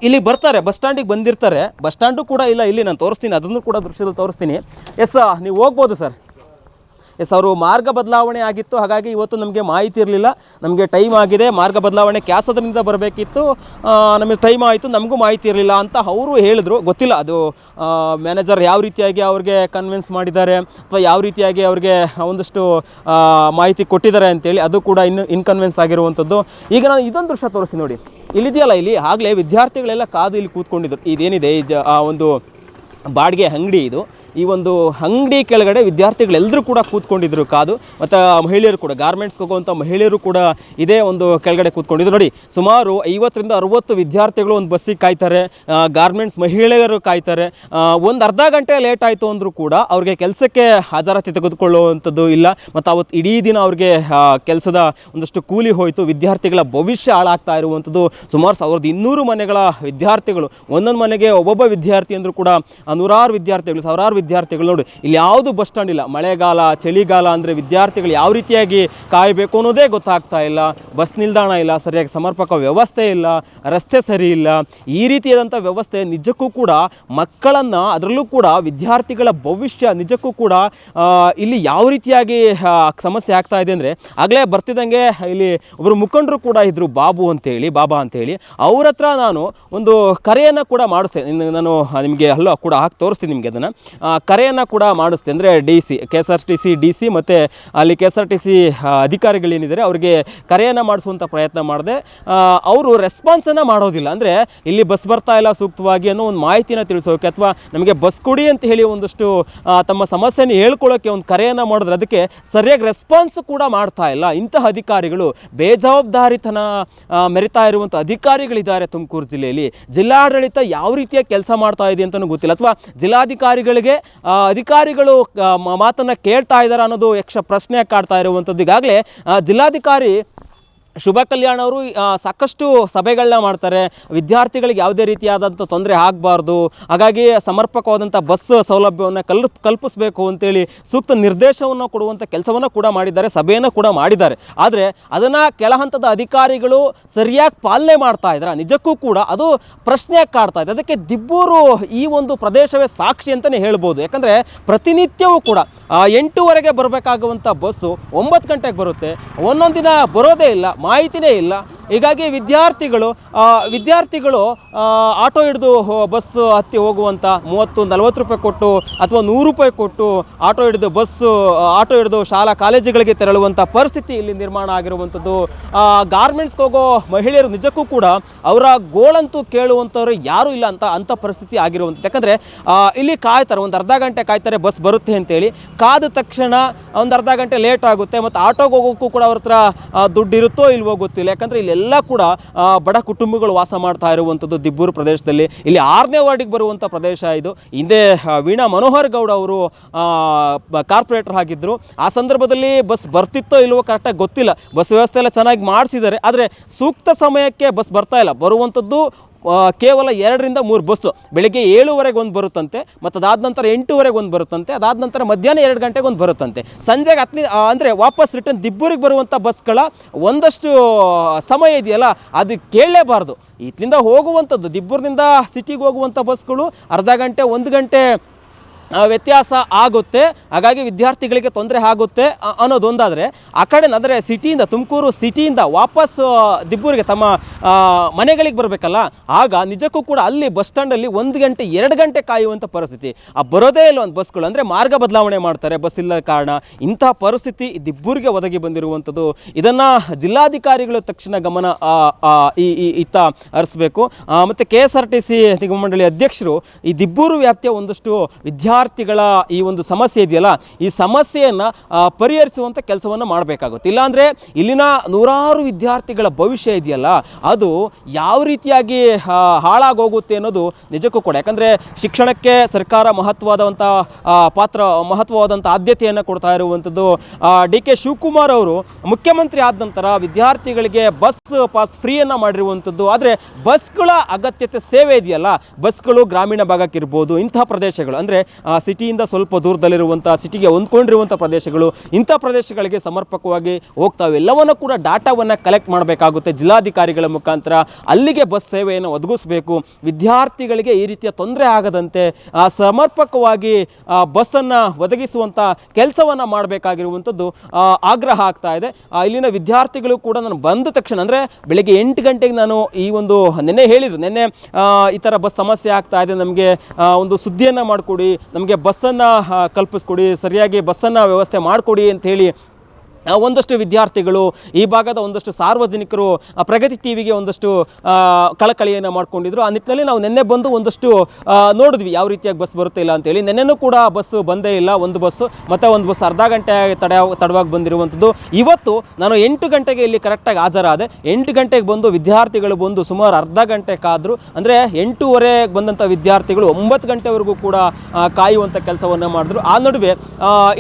ಇಲ್ಲಿ ಬರ್ತಾರೆ, ಬಸ್ ಸ್ಟ್ಯಾಂಡಿಗೆ ಬಂದಿರ್ತಾರೆ. ಬಸ್ ಸ್ಟ್ಯಾಂಡು ಕೂಡ ಇಲ್ಲ ಇಲ್ಲಿ, ನಾನು ತೋರಿಸ್ತೀನಿ, ಅದನ್ನು ಕೂಡ ದೃಶ್ಯದಲ್ಲಿ ತೋರಿಸ್ತೀನಿ. ಎಸ್, ನೀವು ಹೋಗ್ಬೋದು ಸರ್. ಎಸ್, ಅವರು ಮಾರ್ಗ ಬದಲಾವಣೆ ಆಗಿತ್ತು, ಹಾಗಾಗಿ ಇವತ್ತು ನಮಗೆ ಮಾಹಿತಿ ಇರಲಿಲ್ಲ. ನಮಗೆ ಟೈಮ್ ಆಗಿದೆ, ಮಾರ್ಗ ಬದಲಾವಣೆ ಕ್ಯಾಸದ್ರಿಂದ ಬರಬೇಕಿತ್ತು, ನಮಗೆ ಟೈಮ್ ಆಯಿತು, ನಮಗೂ ಮಾಹಿತಿ ಇರಲಿಲ್ಲ ಅಂತ ಅವರು ಹೇಳಿದ್ರು. ಗೊತ್ತಿಲ್ಲ ಅದು ಮ್ಯಾನೇಜರ್ ಯಾವ ರೀತಿಯಾಗಿ ಅವ್ರಿಗೆ ಕನ್ವಿನ್ಸ್ ಮಾಡಿದ್ದಾರೆ ಅಥವಾ ಯಾವ ರೀತಿಯಾಗಿ ಅವ್ರಿಗೆ ಒಂದಷ್ಟು ಮಾಹಿತಿ ಕೊಟ್ಟಿದ್ದಾರೆ ಅಂತೇಳಿ, ಅದು ಕೂಡ ಇನ್ನು ಇನ್ಕನ್ವಿನ್ಸ್ ಆಗಿರುವಂಥದ್ದು. ಈಗ ನಾನು ಇದೊಂದು ದೃಶ್ಯ ತೋರಿಸ್ತೀನಿ ನೋಡಿ, ಇಲ್ಲಿದೆಯಲ್ಲ, ಇಲ್ಲಿ ಆಗಲೇ ವಿದ್ಯಾರ್ಥಿಗಳೆಲ್ಲ ಕಾದು ಇಲ್ಲಿ ಕೂತ್ಕೊಂಡಿದ್ರು. ಇದೇನಿದೆ ಒಂದು ಬಾಡಿಗೆ ಅಂಗಡಿ, ಇದು ಈ ಒಂದು ಅಂಗಡಿ ಕೆಳಗಡೆ ವಿದ್ಯಾರ್ಥಿಗಳೆಲ್ಲರೂ ಕೂಡ ಕೂತ್ಕೊಂಡಿದ್ರು ಕಾದು. ಮತ್ತು ಮಹಿಳೆಯರು ಕೂಡ, ಗಾರ್ಮೆಂಟ್ಸ್ಗೆ ಹೋಗುವಂಥ ಮಹಿಳೆಯರು ಕೂಡ ಇದೇ ಒಂದು ಕೆಳಗಡೆ ಕೂತ್ಕೊಂಡಿದ್ರು. ನೋಡಿ, ಸುಮಾರು 50ರಿಂದ 60 ವಿದ್ಯಾರ್ಥಿಗಳು ಒಂದು ಬಸ್ಸಿಗೆ ಕಾಯ್ತಾರೆ, ಗಾರ್ಮೆಂಟ್ಸ್ ಮಹಿಳೆಯರು ಕಾಯ್ತಾರೆ. ಒಂದು ಅರ್ಧ ಗಂಟೆ ಲೇಟ್ ಆಯಿತು ಅಂದರೂ ಕೂಡ ಅವ್ರಿಗೆ ಕೆಲಸಕ್ಕೆ ಹಾಜರಾತಿ ತೆಗೆದುಕೊಳ್ಳುವಂಥದ್ದು ಇಲ್ಲ. ಮತ್ತು ಅವತ್ತು ಇಡೀ ದಿನ ಅವ್ರಿಗೆ ಕೆಲಸದ ಒಂದಷ್ಟು ಕೂಲಿ ಹೋಯಿತು. ವಿದ್ಯಾರ್ಥಿಗಳ ಭವಿಷ್ಯ ಹಾಳಾಗ್ತಾ ಇರುವಂಥದ್ದು. ಸುಮಾರು 1200 ಮನೆಗಳ ವಿದ್ಯಾರ್ಥಿಗಳು, ಒಂದೊಂದು ಮನೆಗೆ ಒಬ್ಬೊಬ್ಬ ವಿದ್ಯಾರ್ಥಿ ಅಂದರೂ ಕೂಡ ನೂರಾರು ವಿದ್ಯಾರ್ಥಿಗಳು, ಸಾವಿರಾರು ವಿದ್ಯಾರ್ಥಿಗಳು. ನೋಡಿ, ಇಲ್ಲಿ ಯಾವುದು ಬಸ್ ಸ್ಟ್ಯಾಂಡ್ ಇಲ್ಲ. ಮಳೆಗಾಲ, ಚಳಿಗಾಲ ಅಂದರೆ ವಿದ್ಯಾರ್ಥಿಗಳು ಯಾವ ರೀತಿಯಾಗಿ ಕಾಯಬೇಕು ಅನ್ನೋದೇ ಗೊತ್ತಾಗ್ತಾ ಇಲ್ಲ. ಬಸ್ ನಿಲ್ದಾಣ ಇಲ್ಲ, ಸರಿಯಾಗಿ ಸಮರ್ಪಕ ವ್ಯವಸ್ಥೆ ಇಲ್ಲ, ರಸ್ತೆ ಸರಿ ಇಲ್ಲ. ಈ ರೀತಿಯಾದಂಥ ವ್ಯವಸ್ಥೆ ನಿಜಕ್ಕೂ ಕೂಡ ಮಕ್ಕಳನ್ನು, ಅದರಲ್ಲೂ ಕೂಡ ವಿದ್ಯಾರ್ಥಿಗಳ ಭವಿಷ್ಯ ನಿಜಕ್ಕೂ ಕೂಡ ಇಲ್ಲಿ ಯಾವ ರೀತಿಯಾಗಿ ಸಮಸ್ಯೆ ಆಗ್ತಾ ಇದೆ ಅಂದರೆ, ಆಗಲೇ ಬರ್ತಿದ್ದಂಗೆ ಇಲ್ಲಿ ಒಬ್ಬರು ಮುಖಂಡರು ಕೂಡ ಇದ್ದರು, ಬಾಬಾ ಅಂತೇಳಿ. ಅವ್ರ ಹತ್ರ ನಾನು ಒಂದು ಕರೆಯನ್ನು ಕೂಡ ಮಾಡಿಸ್ತೇನೆ. ನಾನು ನಿಮಗೆ ಅಲ್ಲೋ ಕೂಡ ಹಾಕಿ ತೋರಿಸ್ತೀನಿ ನಿಮಗೆ ಅದನ್ನು. ಕರೆಯನ್ನು ಕೂಡ ಮಾಡಿಸ್ತೆ. ಅಂದರೆ KSRTC DC ಮತ್ತು ಅಲ್ಲಿ KSRTC ಅಧಿಕಾರಿಗಳೇನಿದ್ದಾರೆ ಅವರಿಗೆ ಕರೆಯನ್ನು ಮಾಡಿಸುವಂಥ ಪ್ರಯತ್ನ ಮಾಡಿದೆ. ಅವರು ರೆಸ್ಪಾನ್ಸನ್ನು ಮಾಡೋದಿಲ್ಲ. ಅಂದರೆ ಇಲ್ಲಿ ಬಸ್ ಬರ್ತಾ ಇಲ್ಲ ಸೂಕ್ತವಾಗಿ ಅನ್ನೋ ಒಂದು ಮಾಹಿತಿನ ತಿಳಿಸೋಕೆ ಅಥವಾ ನಮಗೆ ಬಸ್ ಕೊಡಿ ಅಂತ ಹೇಳಿ ಒಂದಷ್ಟು ತಮ್ಮ ಸಮಸ್ಯೆಯನ್ನು ಹೇಳ್ಕೊಳ್ಳೋಕ್ಕೆ ಒಂದು ಕರೆಯನ್ನು ಮಾಡಿದ್ರೆ ಅದಕ್ಕೆ ಸರಿಯಾಗಿ ರೆಸ್ಪಾನ್ಸ್ ಕೂಡ ಮಾಡ್ತಾ ಇಲ್ಲ. ಇಂತಹ ಅಧಿಕಾರಿಗಳು ಬೇಜವಾಬ್ದಾರಿತನ ಮೆರಿತಾ ಇರುವಂಥ ಅಧಿಕಾರಿಗಳಿದ್ದಾರೆ ತುಮಕೂರು ಜಿಲ್ಲೆಯಲ್ಲಿ. ಜಿಲ್ಲಾಡಳಿತ ಯಾವ ರೀತಿಯ ಕೆಲಸ ಮಾಡ್ತಾ ಇದೆ ಅಂತಲೂ ಗೊತ್ತಿಲ್ಲ, ಅಥವಾ ಜಿಲ್ಲಾಧಿಕಾರಿಗಳಿಗೆ ಅಧಿಕಾರಿಗಳು ಮಾತನ್ನು ಕೇಳ್ತಾ ಇದ್ದಾರೆ ಅನ್ನೋದು ಯಕ್ಷ ಪ್ರಶ್ನೆ ಕಾಡ್ತಾ ಇರುವಂಥದ್ದು. ಈಗಾಗಲೇ ಜಿಲ್ಲಾಧಿಕಾರಿ ಶುಭ ಕಲ್ಯಾಣ್ ಅವರು ಸಾಕಷ್ಟು ಸಭೆಗಳನ್ನ ಮಾಡ್ತಾರೆ. ವಿದ್ಯಾರ್ಥಿಗಳಿಗೆ ಯಾವುದೇ ರೀತಿಯಾದಂಥ ತೊಂದರೆ ಆಗಬಾರ್ದು, ಹಾಗಾಗಿ ಸಮರ್ಪಕವಾದಂಥ ಬಸ್ ಸೌಲಭ್ಯವನ್ನು ಕಲ್ಪಿಸಬೇಕು ಅಂತೇಳಿ ಸೂಕ್ತ ನಿರ್ದೇಶನವನ್ನು ಕೊಡುವಂಥ ಕೆಲಸವನ್ನು ಕೂಡ ಮಾಡಿದ್ದಾರೆ, ಸಭೆಯನ್ನು ಕೂಡ ಮಾಡಿದ್ದಾರೆ. ಆದರೆ ಅದನ್ನು ಕೆಳ ಹಂತದ ಅಧಿಕಾರಿಗಳು ಸರಿಯಾಗಿ ಪಾಲನೆ ಮಾಡ್ತಾ ಇದ್ದಾರೆ, ನಿಜಕ್ಕೂ ಕೂಡ ಅದು ಪ್ರಶ್ನೆ ಕಾಡ್ತಾ ಇದೆ. ಅದಕ್ಕೆ ದಿಬ್ಬೂರು ಈ ಒಂದು ಪ್ರದೇಶವೇ ಸಾಕ್ಷಿ ಅಂತಲೇ ಹೇಳ್ಬೋದು. ಯಾಕಂದರೆ ಪ್ರತಿನಿತ್ಯವೂ ಕೂಡ 8:30ಗೆ ಬರಬೇಕಾಗುವಂಥ ಬಸ್ಸು 9 ಗಂಟೆಗೆ ಬರುತ್ತೆ, ಒಂದೊಂದು ದಿನ ಬರೋದೇ ಇಲ್ಲ, ಮಾಹಿತಿನೇ ಇಲ್ಲ. ಹೀಗಾಗಿ ವಿದ್ಯಾರ್ಥಿಗಳು ಆಟೋ ಹಿಡಿದು ಬಸ್ ಹತ್ತಿ ಹೋಗುವಂಥ 30-40 ರೂಪಾಯಿ ಕೊಟ್ಟು ಅಥವಾ 100 ರೂಪಾಯಿ ಕೊಟ್ಟು ಆಟೋ ಹಿಡಿದು ಶಾಲಾ ಕಾಲೇಜುಗಳಿಗೆ ತೆರಳುವಂಥ ಪರಿಸ್ಥಿತಿ ಇಲ್ಲಿ ನಿರ್ಮಾಣ ಆಗಿರುವಂಥದ್ದು. ಗಾರ್ಮೆಂಟ್ಸ್ಗೆ ಹೋಗೋ ಮಹಿಳೆಯರು ನಿಜಕ್ಕೂ ಕೂಡ ಅವರ ಗೋಳಂತೂ ಕೇಳುವಂಥವ್ರು ಯಾರೂ ಇಲ್ಲ ಅಂಥ ಪರಿಸ್ಥಿತಿ ಆಗಿರುವಂಥದ್ದು. ಯಾಕಂದರೆ ಇಲ್ಲಿ ಕಾಯ್ತಾರೆ, ಒಂದು ಅರ್ಧ ಗಂಟೆ ಕಾಯ್ತಾರೆ ಬಸ್ ಬರುತ್ತೆ ಅಂತೇಳಿ. ಕಾದ ತಕ್ಷಣ ಒಂದು ಅರ್ಧ ಗಂಟೆ ಲೇಟ್ ಆಗುತ್ತೆ, ಮತ್ತು ಆಟೋಗೆ ಹೋಗೋಕ್ಕೂ ಕೂಡ ಅವ್ರ ಹತ್ರ ದುಡ್ಡು ಇರುತ್ತೋ ಇಲ್ವೋ ಗೊತ್ತಿಲ್ಲ. ಯಾಕಂದರೆ ಇಲ್ಲೆಲ್ಲ ಕೂಡ ಬಡ ಕುಟುಂಬಗಳು ವಾಸ ಮಾಡ್ತಾ ಇರುವಂಥದ್ದು ದಿಬ್ಬೂರು ಪ್ರದೇಶದಲ್ಲಿ. ಇಲ್ಲಿ 6ನೇ ವಾರ್ಡಿಗೆ ಬರುವಂಥ ಪ್ರದೇಶ ಇದು. ಹಿಂದೆ ವೀಣಾ ಮನೋಹರ್ ಗೌಡ ಅವರು ಕಾರ್ಪೊರೇಟರ್ ಆಗಿದ್ದರು. ಆ ಸಂದರ್ಭದಲ್ಲಿ ಬಸ್ ಬರ್ತಿತ್ತೋ ಇಲ್ವೋ ಕರೆಕ್ಟಾಗಿ ಗೊತ್ತಿಲ್ಲ. ಬಸ್ ವ್ಯವಸ್ಥೆ ಎಲ್ಲ ಚೆನ್ನಾಗಿ ಮಾಡಿಸಿದ್ದಾರೆ, ಆದರೆ ಸೂಕ್ತ ಸಮಯಕ್ಕೆ ಬಸ್ ಬರ್ತಾ ಇಲ್ಲ. ಬರುವಂಥದ್ದು ಕೇವಲ 2-3 ಬಸ್ಸು. ಬೆಳಗ್ಗೆ 7:00 ಒಂದು ಬರುತ್ತಂತೆ, ಮತ್ತು ಅದಾದ ನಂತರ 8:00 ಒಂದು ಬರುತ್ತಂತೆ, ಅದಾದ ನಂತರ ಮಧ್ಯಾಹ್ನ 2 ಗಂಟೆಗೆ ಒಂದು ಬರುತ್ತಂತೆ. ಸಂಜೆಗೆ ಅಂದರೆ ವಾಪಸ್ ರಿಟರ್ನ್ ದಿಬ್ಬೂರಿಗೆ ಬರುವಂಥ ಬಸ್ಗಳ ಒಂದಷ್ಟು ಸಮಯ ಇದೆಯಲ್ಲ ಅದು ಕೇಳಲೇಬಾರ್ದು. ಇಲ್ಲಿಂದ ಹೋಗುವಂಥದ್ದು ದಿಬ್ಬೂರಿನಿಂದ ಸಿಟಿಗೆ ಹೋಗುವಂಥ ಬಸ್ಗಳು ಅರ್ಧ ಗಂಟೆ 1 ಗಂಟೆ ವ್ಯತ್ಯಾಸ ಆಗುತ್ತೆ. ಹಾಗಾಗಿ ವಿದ್ಯಾರ್ಥಿಗಳಿಗೆ ತೊಂದರೆ ಆಗುತ್ತೆ ಅನ್ನೋದೊಂದಾದರೆ, ಆ ಕಡೆ ಅಂದರೆ ತುಮಕೂರು ಸಿಟಿಯಿಂದ ವಾಪಸ್ ದಿಬ್ಬೂರಿಗೆ ತಮ್ಮ ಮನೆಗಳಿಗೆ ಬರಬೇಕಲ್ಲ, ಆಗ ನಿಜಕ್ಕೂ ಕೂಡ ಅಲ್ಲಿ ಬಸ್ ಸ್ಟ್ಯಾಂಡಲ್ಲಿ 1 ಗಂಟೆ 2 ಗಂಟೆ ಕಾಯುವಂಥ ಪರಿಸ್ಥಿತಿ. ಬರೋದೇ ಇಲ್ಲ ಒಂದು ಬಸ್ಗಳು, ಅಂದರೆ ಮಾರ್ಗ ಬದಲಾವಣೆ ಮಾಡ್ತಾರೆ ಬಸ್ ಇಲ್ಲ ಕಾರಣ. ಇಂತಹ ಪರಿಸ್ಥಿತಿ ದಿಬ್ಬೂರಿಗೆ ಒದಗಿ ಬಂದಿರುವಂಥದ್ದು. ಇದನ್ನು ಜಿಲ್ಲಾಧಿಕಾರಿಗಳು ತಕ್ಷಣ ಗಮನ ಇತ್ತ ಹರಿಸಬೇಕು. ಮತ್ತು KSRTC ನಿಗಮ ಮಂಡಳಿ ಅಧ್ಯಕ್ಷರು ಈ ದಿಬ್ಬೂರು ವ್ಯಾಪ್ತಿಯ ಒಂದಷ್ಟು ವಿದ್ಯಾರ್ಥಿಗಳ ಈ ಒಂದು ಸಮಸ್ಯೆ ಇದೆಯಲ್ಲ, ಈ ಸಮಸ್ಯೆಯನ್ನು ಪರಿಹರಿಸುವಂಥ ಕೆಲಸವನ್ನು ಮಾಡಬೇಕಾಗುತ್ತೆ. ಇಲ್ಲಾಂದರೆ ಇಲ್ಲಿನ ನೂರಾರು ವಿದ್ಯಾರ್ಥಿಗಳ ಭವಿಷ್ಯ ಇದೆಯಲ್ಲ ಅದು ಯಾವ ರೀತಿಯಾಗಿ ಹಾಳಾಗೋಗುತ್ತೆ ಅನ್ನೋದು ನಿಜಕ್ಕೂ ಕೂಡ. ಯಾಕಂದರೆ ಶಿಕ್ಷಣಕ್ಕೆ ಸರ್ಕಾರ ಮಹತ್ವವಾದಂಥ ಆದ್ಯತೆಯನ್ನು ಕೊಡ್ತಾ ಇರುವಂಥದ್ದು. DK ಶಿವಕುಮಾರ್ ಅವರು ಮುಖ್ಯಮಂತ್ರಿ ಆದ ನಂತರ ವಿದ್ಯಾರ್ಥಿಗಳಿಗೆ ಬಸ್ ಪಾಸ್ ಫ್ರೀಯನ್ನು ಮಾಡಿರುವಂಥದ್ದು. ಆದರೆ ಬಸ್ಗಳ ಅಗತ್ಯತೆ ಸೇವೆ ಇದೆಯಲ್ಲ, ಬಸ್ಗಳು ಗ್ರಾಮೀಣ ಭಾಗಕ್ಕಿರ್ಬೋದು, ಇಂಥ ಪ್ರದೇಶಗಳು ಅಂದರೆ ಸಿಟಿಯಿಂದ ಸ್ವಲ್ಪ ದೂರದಲ್ಲಿರುವಂಥ, ಸಿಟಿಗೆ ಹೊಂದ್ಕೊಂಡಿರುವಂಥ ಪ್ರದೇಶಗಳು, ಇಂಥ ಪ್ರದೇಶಗಳಿಗೆ ಸಮರ್ಪಕವಾಗಿ ಹೋಗ್ತಾವೆ. ಎಲ್ಲವನ್ನು ಕೂಡ ಡಾಟಾವನ್ನು ಕಲೆಕ್ಟ್ ಮಾಡಬೇಕಾಗುತ್ತೆ ಜಿಲ್ಲಾಧಿಕಾರಿಗಳ ಮುಖಾಂತರ. ಅಲ್ಲಿಗೆ ಬಸ್ ಸೇವೆಯನ್ನು ಒದಗಿಸಬೇಕು. ವಿದ್ಯಾರ್ಥಿಗಳಿಗೆ ಈ ರೀತಿಯ ತೊಂದರೆ ಆಗದಂತೆ ಸಮರ್ಪಕವಾಗಿ ಬಸ್ಸನ್ನು ಒದಗಿಸುವಂಥ ಕೆಲಸವನ್ನು ಮಾಡಬೇಕಾಗಿರುವಂಥದ್ದು ಆಗ್ರಹ ಆಗ್ತಾ ಇದೆ. ಇಲ್ಲಿನ ವಿದ್ಯಾರ್ಥಿಗಳು ಕೂಡ ನಾನು ಬಂದ ತಕ್ಷಣ, ಅಂದರೆ ಬೆಳಗ್ಗೆ 8 ಗಂಟೆಗೆ ನಾನು ಈ ಒಂದು ನಿನ್ನೆ ಈ ಥರ ಬಸ್ ಸಮಸ್ಯೆ ಆಗ್ತಾ ಇದೆ, ನಮಗೆ ಒಂದು ಸುದ್ದಿಯನ್ನು ಮಾಡಿಕೊಡಿ, ನಮಗೆ ಬಸ್ಸನ್ನು ಕಲ್ಪಿಸ್ಕೊಡಿ, ಸರಿಯಾಗಿ ಬಸ್ಸನ್ನು ವ್ಯವಸ್ಥೆ ಮಾಡಿಕೊಡಿ ಅಂಥೇಳಿ ಒಂದಷ್ಟು ವಿದ್ಯಾರ್ಥಿಗಳು, ಈ ಭಾಗದ ಒಂದಷ್ಟು ಸಾರ್ವಜನಿಕರು ಪ್ರಗತಿ ಟಿವಿಗೆ ಒಂದಷ್ಟು ಕಳಕಳಿಯನ್ನು ಮಾಡ್ಕೊಂಡಿದ್ರು. ಆ ನಿಟ್ಟಿನಲ್ಲಿ ನಾವು ನಿನ್ನೆ ಬಂದು ಒಂದಷ್ಟು ನೋಡಿದ್ವಿ ಯಾವ ರೀತಿಯಾಗಿ ಬಸ್ ಬರುತ್ತೆ ಇಲ್ಲ ಅಂತೇಳಿ. ನಿನ್ನೆನೂ ಕೂಡ ಬಸ್ಸು ಬಂದೇ ಇಲ್ಲ, ಒಂದು ಬಸ್ಸು, ಮತ್ತು ಒಂದು ಬಸ್ ಅರ್ಧ ಗಂಟೆ ತಡವಾಗಿ ಬಂದಿರುವಂಥದ್ದು. ಇವತ್ತು ನಾನು 8 ಗಂಟೆಗೆ ಇಲ್ಲಿ ಕರೆಕ್ಟಾಗಿ ಹಾಜರಾದೆ. 8 ಗಂಟೆಗೆ ಬಂದು ವಿದ್ಯಾರ್ಥಿಗಳು ಬಂದು ಸುಮಾರು ಅರ್ಧ ಗಂಟೆ ಕಾದರು. ಅಂದರೆ 8:30 ಬಂದಂಥ ವಿದ್ಯಾರ್ಥಿಗಳು 9 ಗಂಟೆವರೆಗೂ ಕೂಡ ಕಾಯುವಂಥ ಕೆಲಸವನ್ನು ಮಾಡಿದ್ರು. ಆ ನಡುವೆ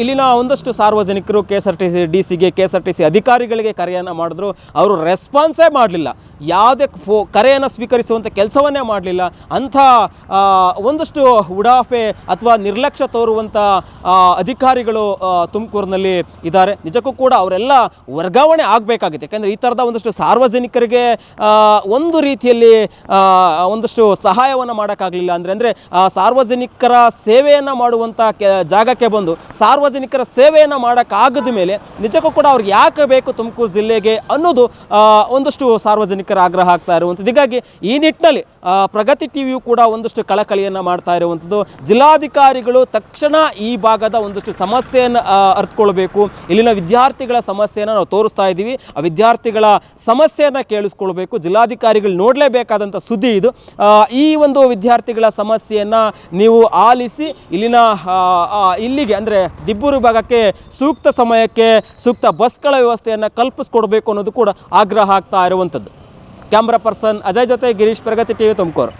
ಇಲ್ಲಿನ ಒಂದಷ್ಟು ಸಾರ್ವಜನಿಕರು KSRTC ಅಧಿಕಾರಿಗಳಿಗೆ ಕರೆಯನ್ನು ಮಾಡಿದ್ರು. ಅವರು ರೆಸ್ಪಾನ್ಸೇ ಮಾಡಲಿಲ್ಲ, ಯಾವುದೇ ಕರೆಯನ್ನು ಸ್ವೀಕರಿಸುವಂಥ ಕೆಲಸವನ್ನೇ ಮಾಡಲಿಲ್ಲ. ಅಂಥ ಒಂದಷ್ಟು ಉಡಾಫೆ ಅಥವಾ ನಿರ್ಲಕ್ಷ್ಯ ತೋರುವಂಥ ಅಧಿಕಾರಿಗಳು ತುಮಕೂರಿನಲ್ಲಿ ಇದ್ದಾರೆ. ನಿಜಕ್ಕೂ ಕೂಡ ಅವರೆಲ್ಲ ವರ್ಗಾವಣೆ ಆಗಬೇಕಾಗಿತ್ತು. ಯಾಕೆಂದರೆ ಈ ಥರದ ಒಂದಷ್ಟು ಸಾರ್ವಜನಿಕರಿಗೆ ಒಂದು ರೀತಿಯಲ್ಲಿ ಒಂದಷ್ಟು ಸಹಾಯವನ್ನು ಮಾಡೋಕ್ಕಾಗಲಿಲ್ಲ. ಅಂದರೆ ಸಾರ್ವಜನಿಕರ ಸೇವೆಯನ್ನು ಮಾಡುವಂಥ ಜಾಗಕ್ಕೆ ಬಂದು ಸಾರ್ವಜನಿಕರ ಸೇವೆಯನ್ನು ಮಾಡೋಕ್ಕಾಗದ ಮೇಲೆ ನಿಜಕ್ಕೂ ಕೂಡ ಅವ್ರಿಗೆ ಯಾಕೆ ಬೇಕು ತುಮಕೂರು ಜಿಲ್ಲೆಗೆ ಅನ್ನೋದು ಒಂದಷ್ಟು ಸಾರ್ವಜನಿಕರ ಸಾರ್ವಜನಿಕರ ಆಗ್ರಹ ಆಗ್ತಾ ಇರುವಂಥದ್ದು. ಹೀಗಾಗಿ ಈ ನಿಟ್ಟಿನಲ್ಲಿ ಪ್ರಗತಿ ಟಿವಿಯು ಕೂಡ ಒಂದಷ್ಟು ಕಳಕಳಿಯನ್ನು ಮಾಡ್ತಾ ಇರುವಂಥದ್ದು. ಜಿಲ್ಲಾಧಿಕಾರಿಗಳು ತಕ್ಷಣ ಈ ಭಾಗದ ಒಂದಷ್ಟು ಸಮಸ್ಯೆಯನ್ನು ಅರ್ಥಕೊಳ್ಬೇಕು. ಇಲ್ಲಿನ ವಿದ್ಯಾರ್ಥಿಗಳ ಸಮಸ್ಯೆಯನ್ನು ನಾವು ತೋರಿಸ್ತಾ ಇದ್ದೀವಿ, ಆ ವಿದ್ಯಾರ್ಥಿಗಳ ಸಮಸ್ಯೆಯನ್ನು ಕೇಳಿಸ್ಕೊಳ್ಬೇಕು. ಜಿಲ್ಲಾಧಿಕಾರಿಗಳು ನೋಡಲೇಬೇಕಾದಂಥ ಸುದ್ದಿ ಇದು. ಈ ಒಂದು ವಿದ್ಯಾರ್ಥಿಗಳ ಸಮಸ್ಯೆಯನ್ನು ನೀವು ಆಲಿಸಿ ಇಲ್ಲಿಗೆ ಅಂದರೆ ದಿಬ್ಬೂರು ಭಾಗಕ್ಕೆ ಸೂಕ್ತ ಸಮಯಕ್ಕೆ ಸೂಕ್ತ ಬಸ್ಗಳ ವ್ಯವಸ್ಥೆಯನ್ನು ಕಲ್ಪಿಸ್ಕೊಡ್ಬೇಕು ಅನ್ನೋದು ಕೂಡ ಆಗ್ರಹ ಆಗ್ತಾ ಇರುವಂಥದ್ದು. ಕ್ಯಾಮ್ರಾ ಪರ್ಸನ್ ಅಜಯ್ ಜೊತೆ ಗಿರೀಶ್, ಪ್ರಗತಿ ಟಿವಿ, ತುಮಕೂರು.